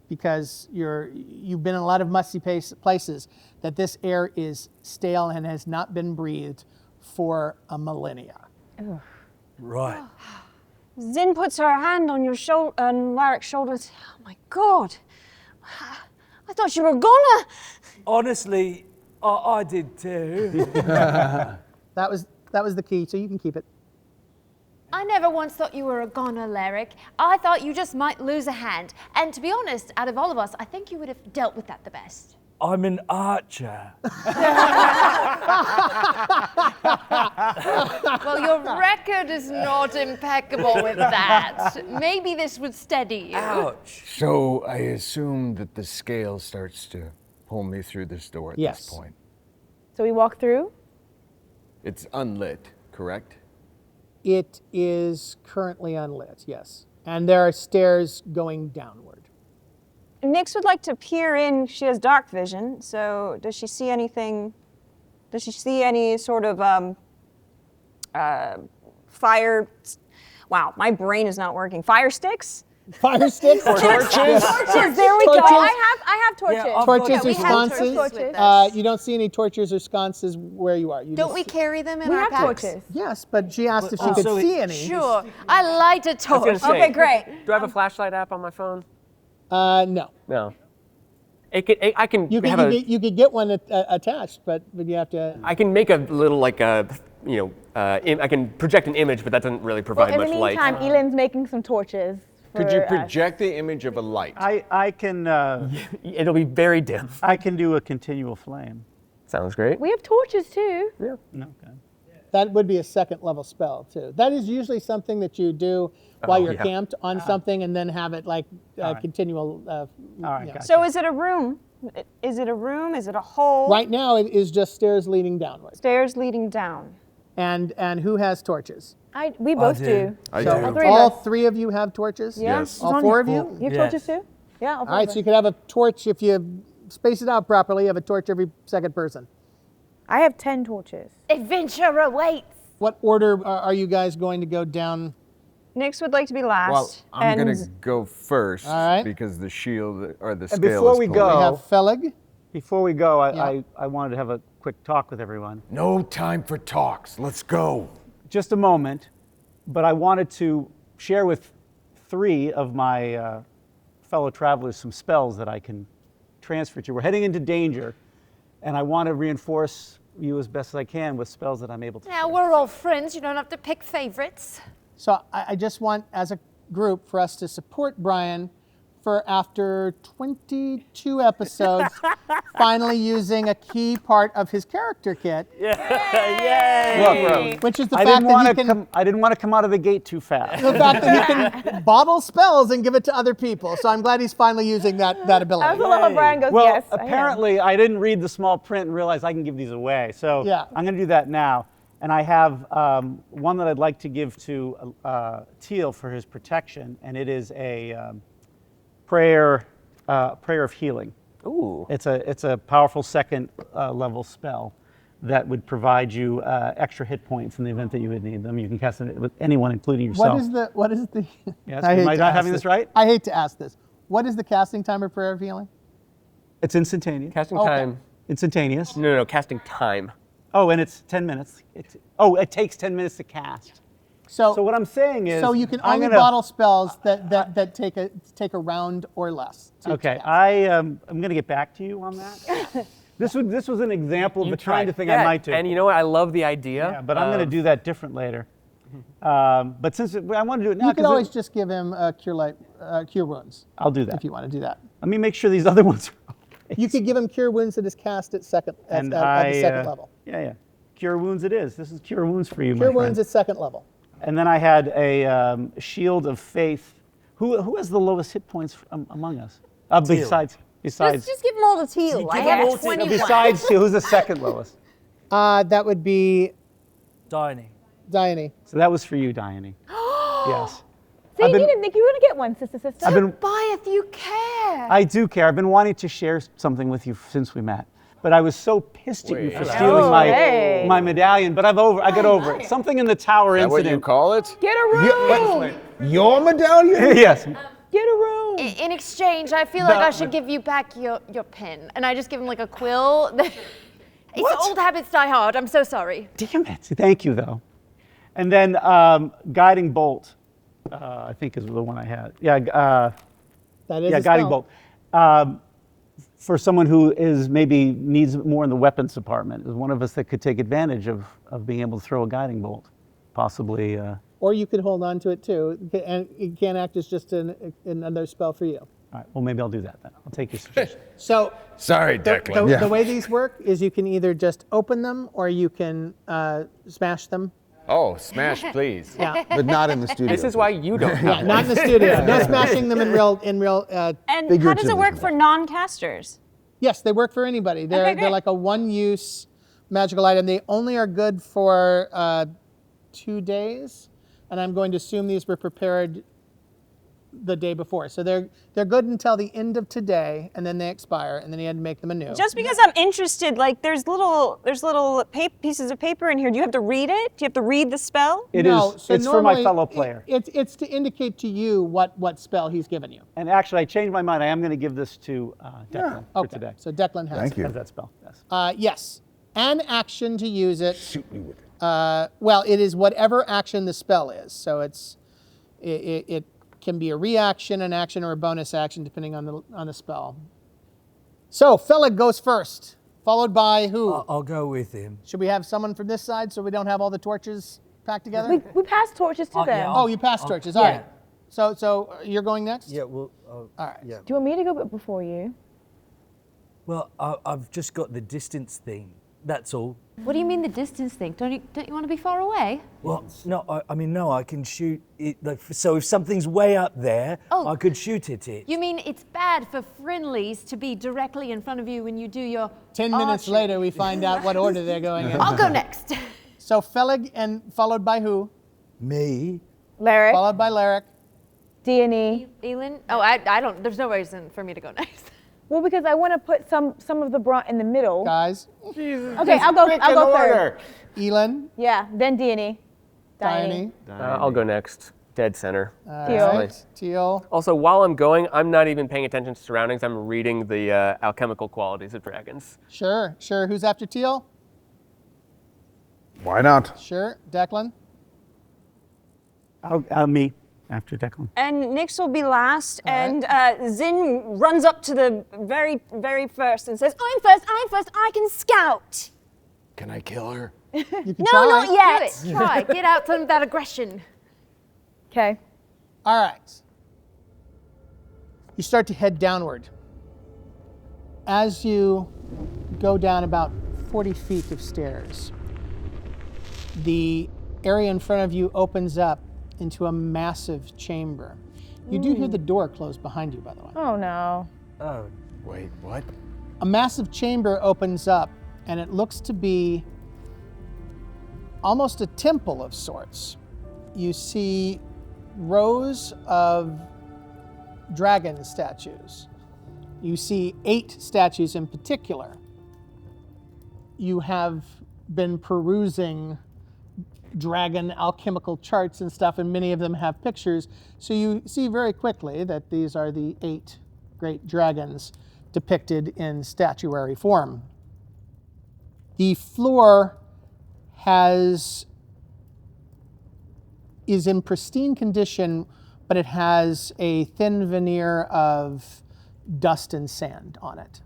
because you've been in a lot of musty places, that this air is stale and has not been breathed for a millennia. Right. Zin puts her hand on your shoulder, on Laric's shoulder. Oh my God! I thought you were gonna. Honestly, I did too. That was the key, so you can keep it. I never once thought you were a goner, Laric. I thought you just might lose a hand. And to be honest, out of all of us, I think you would have dealt with that the best. I'm an archer. Well, your record is not impeccable with that. Maybe this would steady you. Ouch. So I assume that the scale starts to pull me through this door at this point. So we walk through? It's unlit, correct? It is currently unlit, yes. And there are stairs going downward. Nyx would like to peer in. She has dark vision, so does she see anything? Does she see any sort of fire? Wow, my brain is not working. Fire sticks? Fire sticks? Torches. There we go. Torches. I have torches. Yeah, Torches or we have sconces? torches with us. You don't see any torches or sconces where you are. You Don't just we carry them in We our have packs? torches. Yes, but she asked if she Oh, could so see any. Sure. I light a I was torch. gonna say, Okay, great. Do I have a flashlight app on my phone? No. No. I can You have you could get one attached, but you have to. I can make a little I can project an image, but that doesn't really provide In the much light. meantime, Eelyn's making some torches. Could you for us. project the image of a light? I can It'll be very dim. I can do a continual flame. Sounds great. We have torches too. Yeah. Okay. That would be a second level spell too. That is usually something that you do while you're yeah. camped on something, and then have it like right. continual. All right, yeah. gotcha. So is it a room? Is it a room? Is it a hole? Right now, it is just stairs leading downward. Stairs leading down. And who has torches? We both do. do. I So do. All three of all us. three of you have torches. Yeah. Yes. All four of you. You have Yes. torches too? Yeah. All right. So you could have a torch if you space it out properly. You have a torch every second person. I have 10 torches. Adventure awaits. What order are you guys going to go down? Nyx would like to be last. Well, I'm and gonna go first All right. because the shield or the scale before is we pulled. go- We have Fellig. Before we go, Yeah. I wanted to have a quick talk with everyone. No time for talks. Let's go. Just a moment, but I wanted to share with 3 of my fellow travelers some spells that I can transfer to. We're heading into danger, and I want to reinforce you as best as I can with spells that I'm able to. Now, we're all friends. You don't have to pick favorites. So I just want, as a group, for us to support Brian for, after 22 episodes, finally using a key part of his character kit, Yay! which is the I fact didn't that want he to can. I didn't want to come out of the gate too fast. The fact that he can bottle spells and give it to other people. So I'm glad he's finally using that ability. That's a little Brian goes, Well, yes. I am." apparently I didn't read the small print and realize I can give these away. So Yeah. I'm going to do that now. And I have one that I'd like to give to Tyll for his protection, and it is a prayer of healing. Ooh. It's a powerful second level spell. that would provide you extra hit points in the event that you would need them. You can cast it with anyone, including yourself. What is the? Yes, I hate am I to not ask having this right? I hate to ask this. What is the casting time of Prayer of Healing? It's instantaneous. Casting Okay. time. Instantaneous. No, casting time. Oh, and it's 10 minutes. It takes 10 minutes to cast. So what I'm saying is, So you can I'm only gonna- bottle spells that take a round or less. to Okay, cast. I'm going to get back to you on that. This was an example of the kind of thing I might do. And you know what? I love the idea. Yeah, but I'm going to do that different later. But since I want to do it now, You can 'cause always just give him cure wounds I'll do that. if you want to do that. Let me make sure these other ones are okay. You could give him cure wounds that is cast at the second level. Yeah. Cure wounds it is. This is cure wounds for you, Cure my friend. wounds at second level. And then I had a shield of faith. Who has the lowest hit points among us? Besides. Just give them all to Teal. I have 20. Besides Teal, who's the second lowest? That would be Diony. Diony. So that was for you, Diony. Yes. See, you didn't think you were going to get one, sister. Tobiath, you care. I do care. I've been wanting to share something with you since we met. But I was so pissed at you for stealing my medallion. But I got over it. Something in the tower Is that incident. what you call it? Get a room. Your medallion? Yes. Get a room. In exchange, I feel like I should give you back your pen. And I just give him like a quill. Old habits die hard. I'm so sorry. Damn it. Thank you, though. And then guiding bolt, I think is the one I had. That is a guiding spell. bolt. For someone who maybe needs more in the weapons department, is one of us that could take advantage of being able to throw a guiding bolt, possibly. Or you could hold on to it too, and it can act as just another spell for you. All right. Well, maybe I'll do that then. I'll take your suggestion. So Sorry, Declyn. the way these work is you can either just open them or you can smash them. Oh, smash, please. Yeah. But not in the studio. This is why you don't have one. Not in the studio. No smashing them in real. And how does it Figuratively. work for non-casters? Yes, they work for anybody. They're great. like a one-use magical item. They only are good for 2 days, and I'm going to assume these were prepared the day before. So they're good until the end of today, and then they expire, and then you had to make them anew. Just because I'm interested, like there's little pieces of paper in here. Do you have to read it? Do you have to read the spell? It's for my fellow player. It's to indicate to you what spell he's given you. And actually, I changed my mind. I am going to give this to Declyn for Okay. today. So Declyn has Thank it. you. Has that spell? Yes. Yes. An action to use it. Shoot me with it. Well, it is whatever action the spell is. So it can be a reaction, an action, or a bonus action, depending on the spell. So Fellig goes first, followed by who? I'll go with him. Should we have someone from this side so we don't have all the torches packed together? We passed torches to them. yeah. Oh, you passed torches. All right. So you're going next? Yeah, well, All right. yeah. Do you want me to go before you? Well, I've just got the distance thing. That's all. What do you mean the distance thing? Don't you want to be far away? Well, no, I mean, no, I can shoot it. Like, so if something's way up there, I could shoot at it. You mean it's bad for friendlies to be directly in front of you when you do your 10 minutes archery? later, we find out what order they're going in. I'll go next. So Fellig, and followed by who? Me? Laric, Followed by Laric. Diony. Eelynn? Oh, I don't. There's no reason for me to go next. Well, because I want to put some of the brunt in the middle. Guys. Okay, I'll go third. Eelynn. Yeah, then Diony. Diony. I'll go next. Dead center. Teal. Teal. Also, while I'm going, I'm not even paying attention to surroundings. I'm reading the alchemical qualities of dragons. Sure. Who's after Teal? Why not? Sure. Declyn. Me after Declyn. And Nyx will be last, and Zin runs up to the very, very first and says, I'm first, I can scout. Can I kill her? You can No, try. not yet. Do it. Try. Get out some of that aggression. Okay. All right. You start to head downward. As you go down about 40 feet of stairs, the area in front of you opens up into a massive chamber. You do hear the door close behind you, by the way. Oh no. Oh, Wait, what? A massive chamber opens up, and it looks to be almost a temple of sorts. You see rows of dragon statues. You see 8 statues in particular. You have been perusing dragon alchemical charts and stuff, and many of them have pictures. So you see very quickly that these are the 8 great dragons depicted in statuary form. The floor is in pristine condition, but it has a thin veneer of dust and sand on it.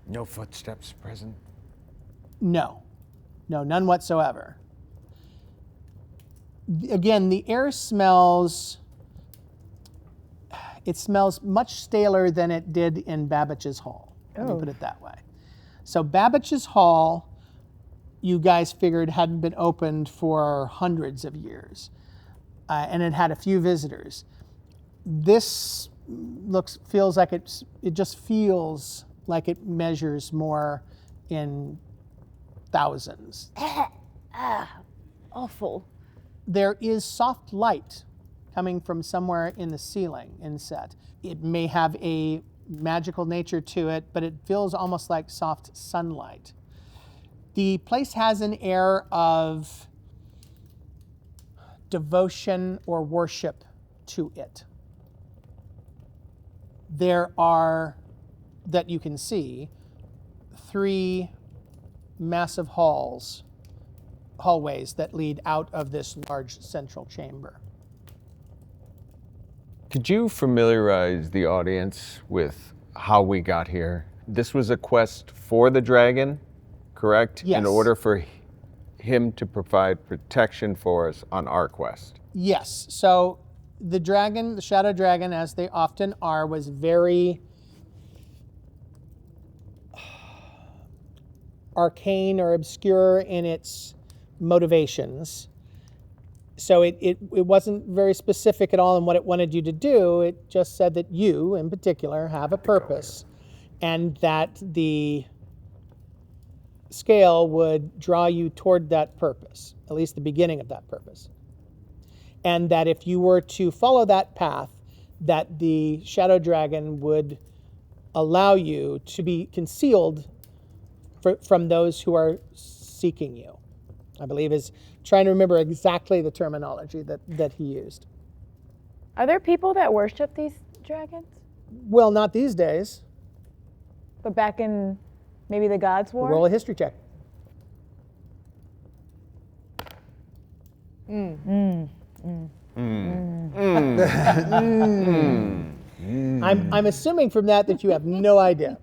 No footsteps present? No, none whatsoever. Again, the air smells much staler than it did in Babbage's Hall. Let me put it that way. So Babbage's Hall, you guys figured hadn't been opened for hundreds of years, and it had a few visitors. This feels like it just feels like it measures more in thousands. Awful. There is soft light coming from somewhere in the ceiling inset. It may have a magical nature to it, but it feels almost like soft sunlight. The place has an air of devotion or worship to it. There are, that you can see, 3 massive hallways that lead out of this large central chamber. Could you familiarize the audience with how we got here? This was a quest for the dragon, correct? Yes. In order for him to provide protection for us on our quest. Yes. So the dragon, the shadow dragon, as they often are, was very arcane or obscure in its motivations. So it wasn't very specific at all in what it wanted you to do. It just said that you, in particular, have a purpose, and that the scale would draw you toward that purpose, at least the beginning of that purpose. And that if you were to follow that path, that the shadow dragon would allow you to be concealed from those who are seeking you. I believe is trying to remember exactly the terminology that he used. Are there people that worship these dragons? Well, not these days. But back in maybe the Gods' War? Roll a history check. I'm assuming from that you have no idea.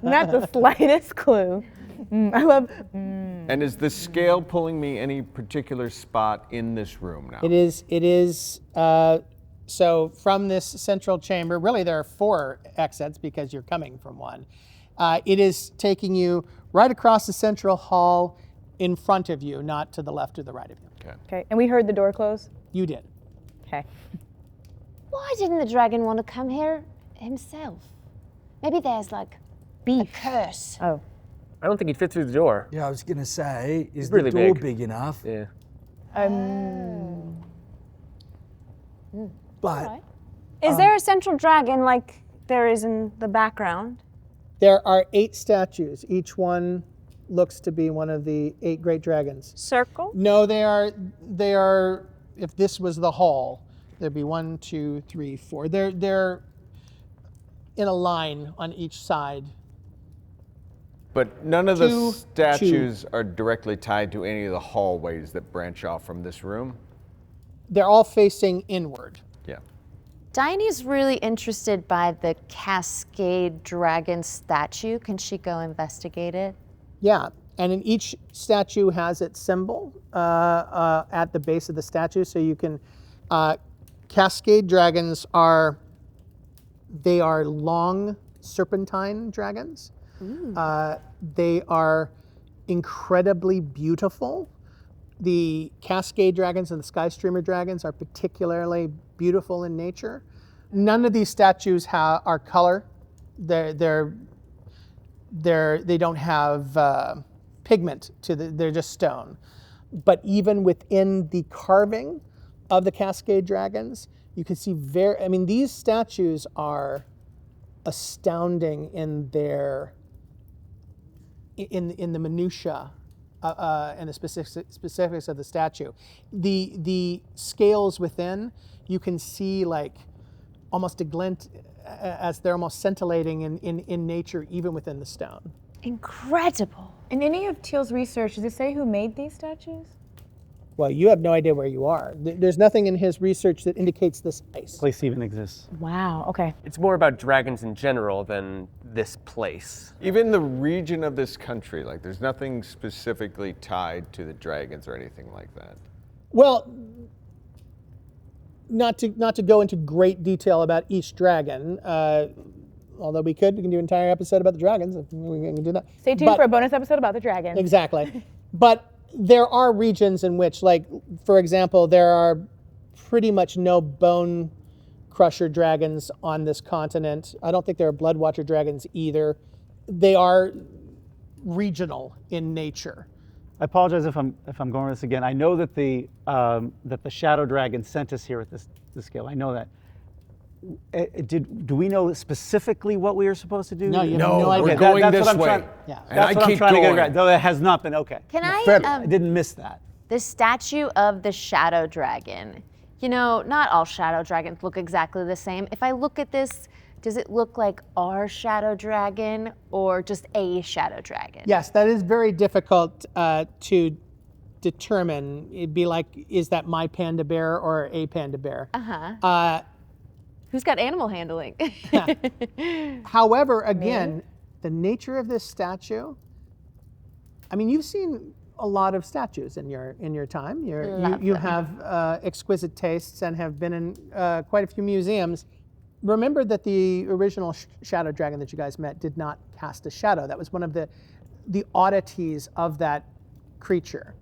Not the slightest clue. I love. And is the scale pulling me any particular spot in this room now? It is. So from this central chamber, really there are 4 exits because you're coming from one. It is taking you right across the central hall in front of you, not to the left or the right of you. Okay, and we heard the door close? You did. Okay. Why didn't the dragon want to come here himself? Maybe there's like a curse. Oh. I don't think he'd fit through the door. Yeah, I was going to say, is really the door big. big enough? Yeah. But Is there a central dragon like there is in the background? There are 8 statues. Each one looks to be one of the 8 great dragons. Circle? No, they are. If this was the hall, there'd be 1, 2, 3, 4. They're in a line on each side. But none of the 2, statues are directly tied to any of the hallways that branch off from this room? They're all facing inward. Yeah. Diony's really interested by the Cascade Dragon statue. Can she go investigate it? Yeah, and in each statue has its symbol at the base of the statue, so you can. Cascade dragons are long serpentine dragons. They are incredibly beautiful. The Cascade dragons and the Sky Streamer dragons are particularly beautiful in nature. None of these statues are color. They don't have pigment to they're just stone. But even within the carving of the Cascade dragons, you can see these statues are astounding in their in the minutia and the specifics of the statue. The scales within, you can see like almost a glint as they're almost scintillating in nature, even within the stone. Incredible. In any of Teal's research, does it say who made these statues? Well, you have no idea where you are. There's nothing in his research that indicates this place. Place even exists. Wow, okay. It's more about dragons in general than this place. Even the region of this country, like there's nothing specifically tied to the dragons or anything like that. Well, not to go into great detail about each dragon, although we can do an entire episode about the dragons. If we can do that. Stay tuned for a bonus episode about the dragons. Exactly. But there are regions in which, like, for example, there are pretty much no bone crusher dragons on this continent. I don't think there are blood watcher dragons either. They are regional in nature. I apologize if I'm going over this again. I know that the shadow dragon sent us here at this scale. I know that. Do we know specifically what we are supposed to do? No, you have no idea. We're going that's this what I'm way. trying. Yeah. And That's I what I'm keep trying to going. get right. Though it has not been okay. Can I didn't miss that. The statue of the shadow dragon. You know, not all shadow dragons look exactly the same. If I look at this, does it look like our shadow dragon or just a shadow dragon? Yes, that is very difficult to determine. It'd be like, is that my panda bear or a panda bear? Who's got animal handling? However, again, the nature of this statue, I mean, you've seen a lot of statues in your time. You have exquisite tastes and have been in quite a few museums. Remember that the original shadow dragon that you guys met did not cast a shadow. That was one of the oddities of that creature.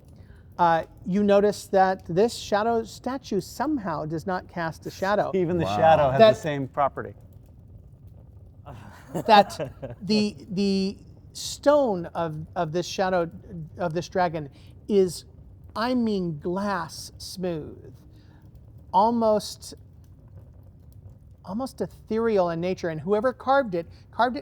You notice that this shadow statue somehow does not cast a shadow. Even the shadow has the same property. That the stone of this shadow of this dragon is, I mean, glass smooth, almost ethereal in nature. And whoever carved it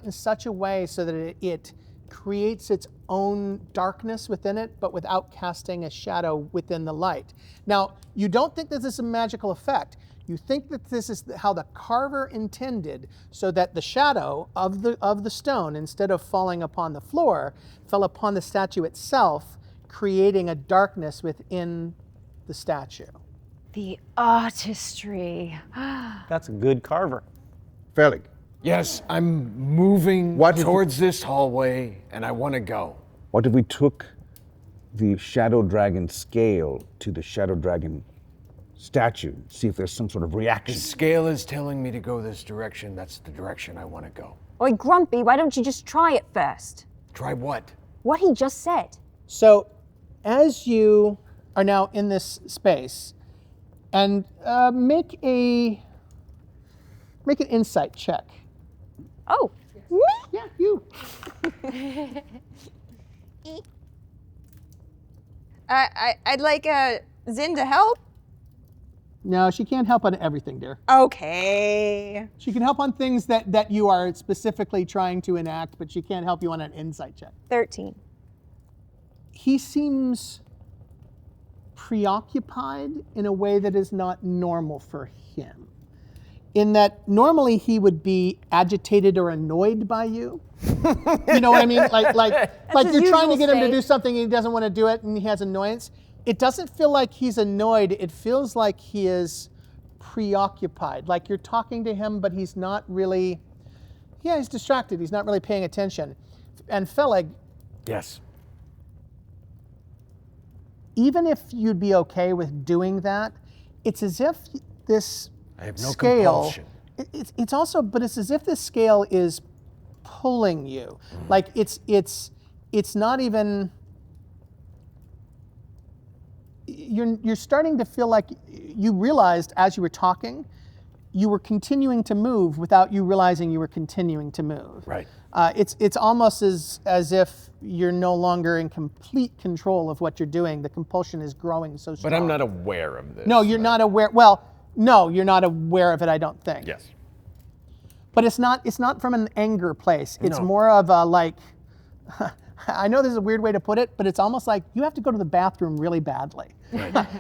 in such a way so that it creates its own darkness within it, but without casting a shadow within the light. Now, you don't think that this is a magical effect. You think that this is how the carver intended, so that the shadow of the stone, instead of falling upon the floor, fell upon the statue itself, creating a darkness within the statue. The artistry. That's a good carver. Fellig. Yes, I'm moving towards this hallway, and I want to go. What if we took the shadow dragon scale to the shadow dragon statue, see if there's some sort of The reaction? scale is telling me to go this direction. That's the direction I want to go. Oi, Grumpy, why don't you just try it first? Try what? What he just said. So, as you are now in this space, and make an insight check. Oh. Yeah, you. I'd like Zin to help. No, she can't help on everything, dear. Okay. She can help on things that you are specifically trying to enact, but she can't help you on an insight check. 13. He seems preoccupied in a way that is not normal for him. In that normally he would be agitated or annoyed by you. You know what I mean? Like you're trying to get him to do something and he doesn't want to do it and he has annoyance. It doesn't feel like he's annoyed. It feels like he is preoccupied. Like you're talking to him, but he's not really, he's distracted. He's not really paying attention. And Fellig, Yes. even if you'd be okay with doing that, it's as if this I have no scale, compulsion. it's also, but it's as if this scale is pulling you. Like it's not even, you're starting to feel like you realized as you were talking, you were continuing to move without you realizing you were continuing to move. Right. It's almost as if you're no longer in complete control of what you're doing. The compulsion is growing so strong. But I'm not aware of this. No, you're not aware. Well, no, you're not aware of it, I don't think. Yes. But it's not from an anger place. It's No. more of a like, I know this is a weird way to put it, but it's almost like you have to go to the bathroom really badly.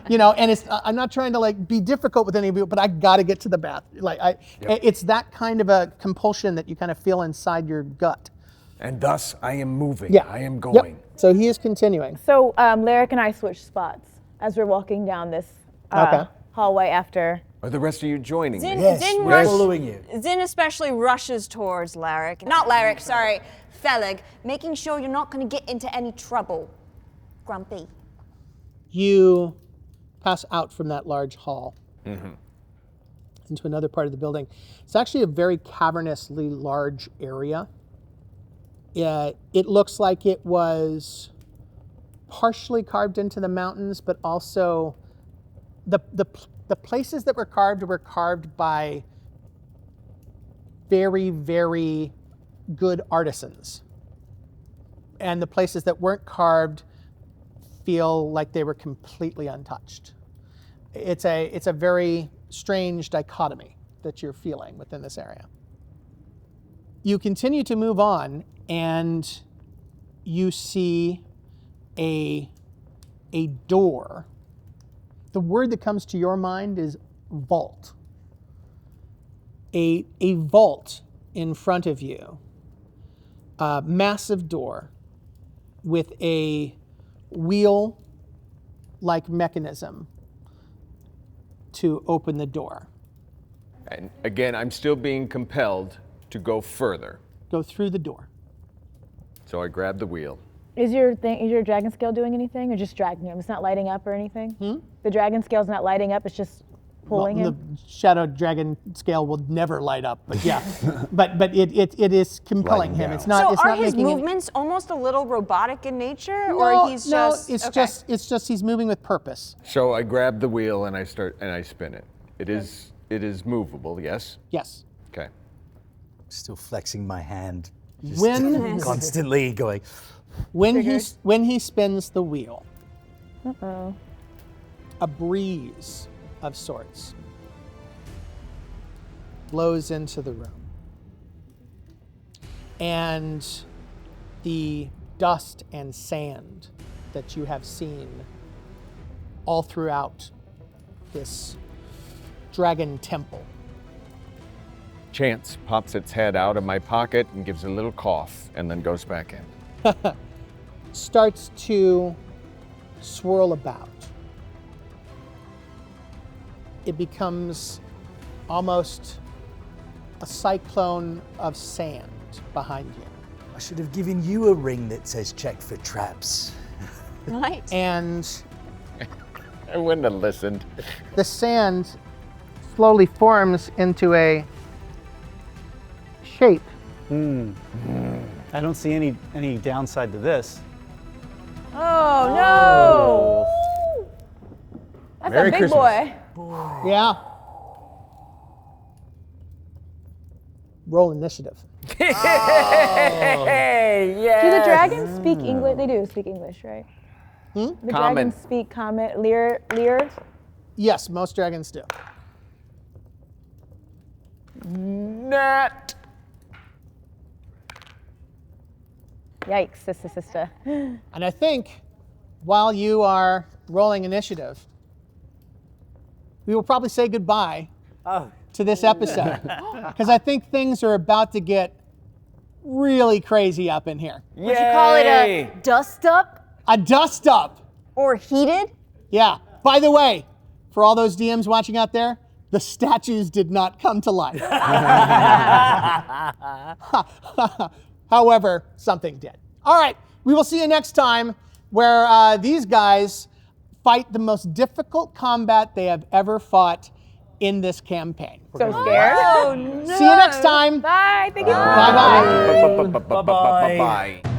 You know, and I'm not trying to like be difficult with any of you, but I got to get to the bathroom. Like it's that kind of a compulsion that you kind of feel inside your gut. And thus I am moving. Yeah. I am going. Yep. So he is continuing. So Laric and I switch spots as we're walking down this hallway after. Are the rest of you joining me? Zin Following you. Zin especially rushes towards Laric. Not Laric, sorry, Fellig, making sure you're not going to get into any trouble. Grumpy. You pass out from that large hall into another part of the building. It's actually a very cavernously large area. It looks like it was partially carved into the mountains, but also the places that were carved by very, very good artisans. And the places that weren't carved feel like they were completely untouched. It's a very strange dichotomy that you're feeling within this area. You continue to move on, and you see a door. The word that comes to your mind is vault. A vault in front of you, a massive door with a wheel-like mechanism to open the door. And again, I'm still being compelled to go further. Go through the door. So I grab the wheel. Is your dragon scale doing anything, or just dragging him? It's not lighting up or anything? The dragon scale's not lighting up, it's just pulling him? The shadow dragon scale will never light up, but yeah. but it is compelling him. It's not. So it's are not his making movements almost a little robotic in nature, No, or he's no, just it's just he's moving with purpose. So I grab the wheel and I spin it. It is movable, yes? Yes. Okay. Still flexing my hand. Just When constantly going. when he spins the wheel, Uh-oh. a breeze of sorts blows into the room. And the dust and sand that you have seen all throughout this dragon temple Chance pops its head out of my pocket and gives a little cough and then goes back in. starts to swirl about. It becomes almost a cyclone of sand behind you. I should have given you a ring that says check for traps. Right. And I wouldn't have listened. the sand slowly forms into a shape. I don't see any downside to this. Oh, no! That's Merry a big Christmas. boy. Yeah. Roll initiative. Hey, yeah. Do the dragons speak English? They do speak English, right? The Common. dragons speak common. Lear? Yes, most dragons do. Nat. Yikes, sister. And I think while you are rolling initiative, we will probably say goodbye to this episode. Because I think things are about to get really crazy up in here. Would you call it a dust up? A dust up. Or heated? Yeah. By the way, for all those DMs watching out there, the statues did not come to life. However, something did. All right, we will see you next time where these guys fight the most difficult combat they have ever fought in this campaign. So scared. Oh no. See you next time. Bye. Thank you. Bye-bye. Bye-bye. Bye.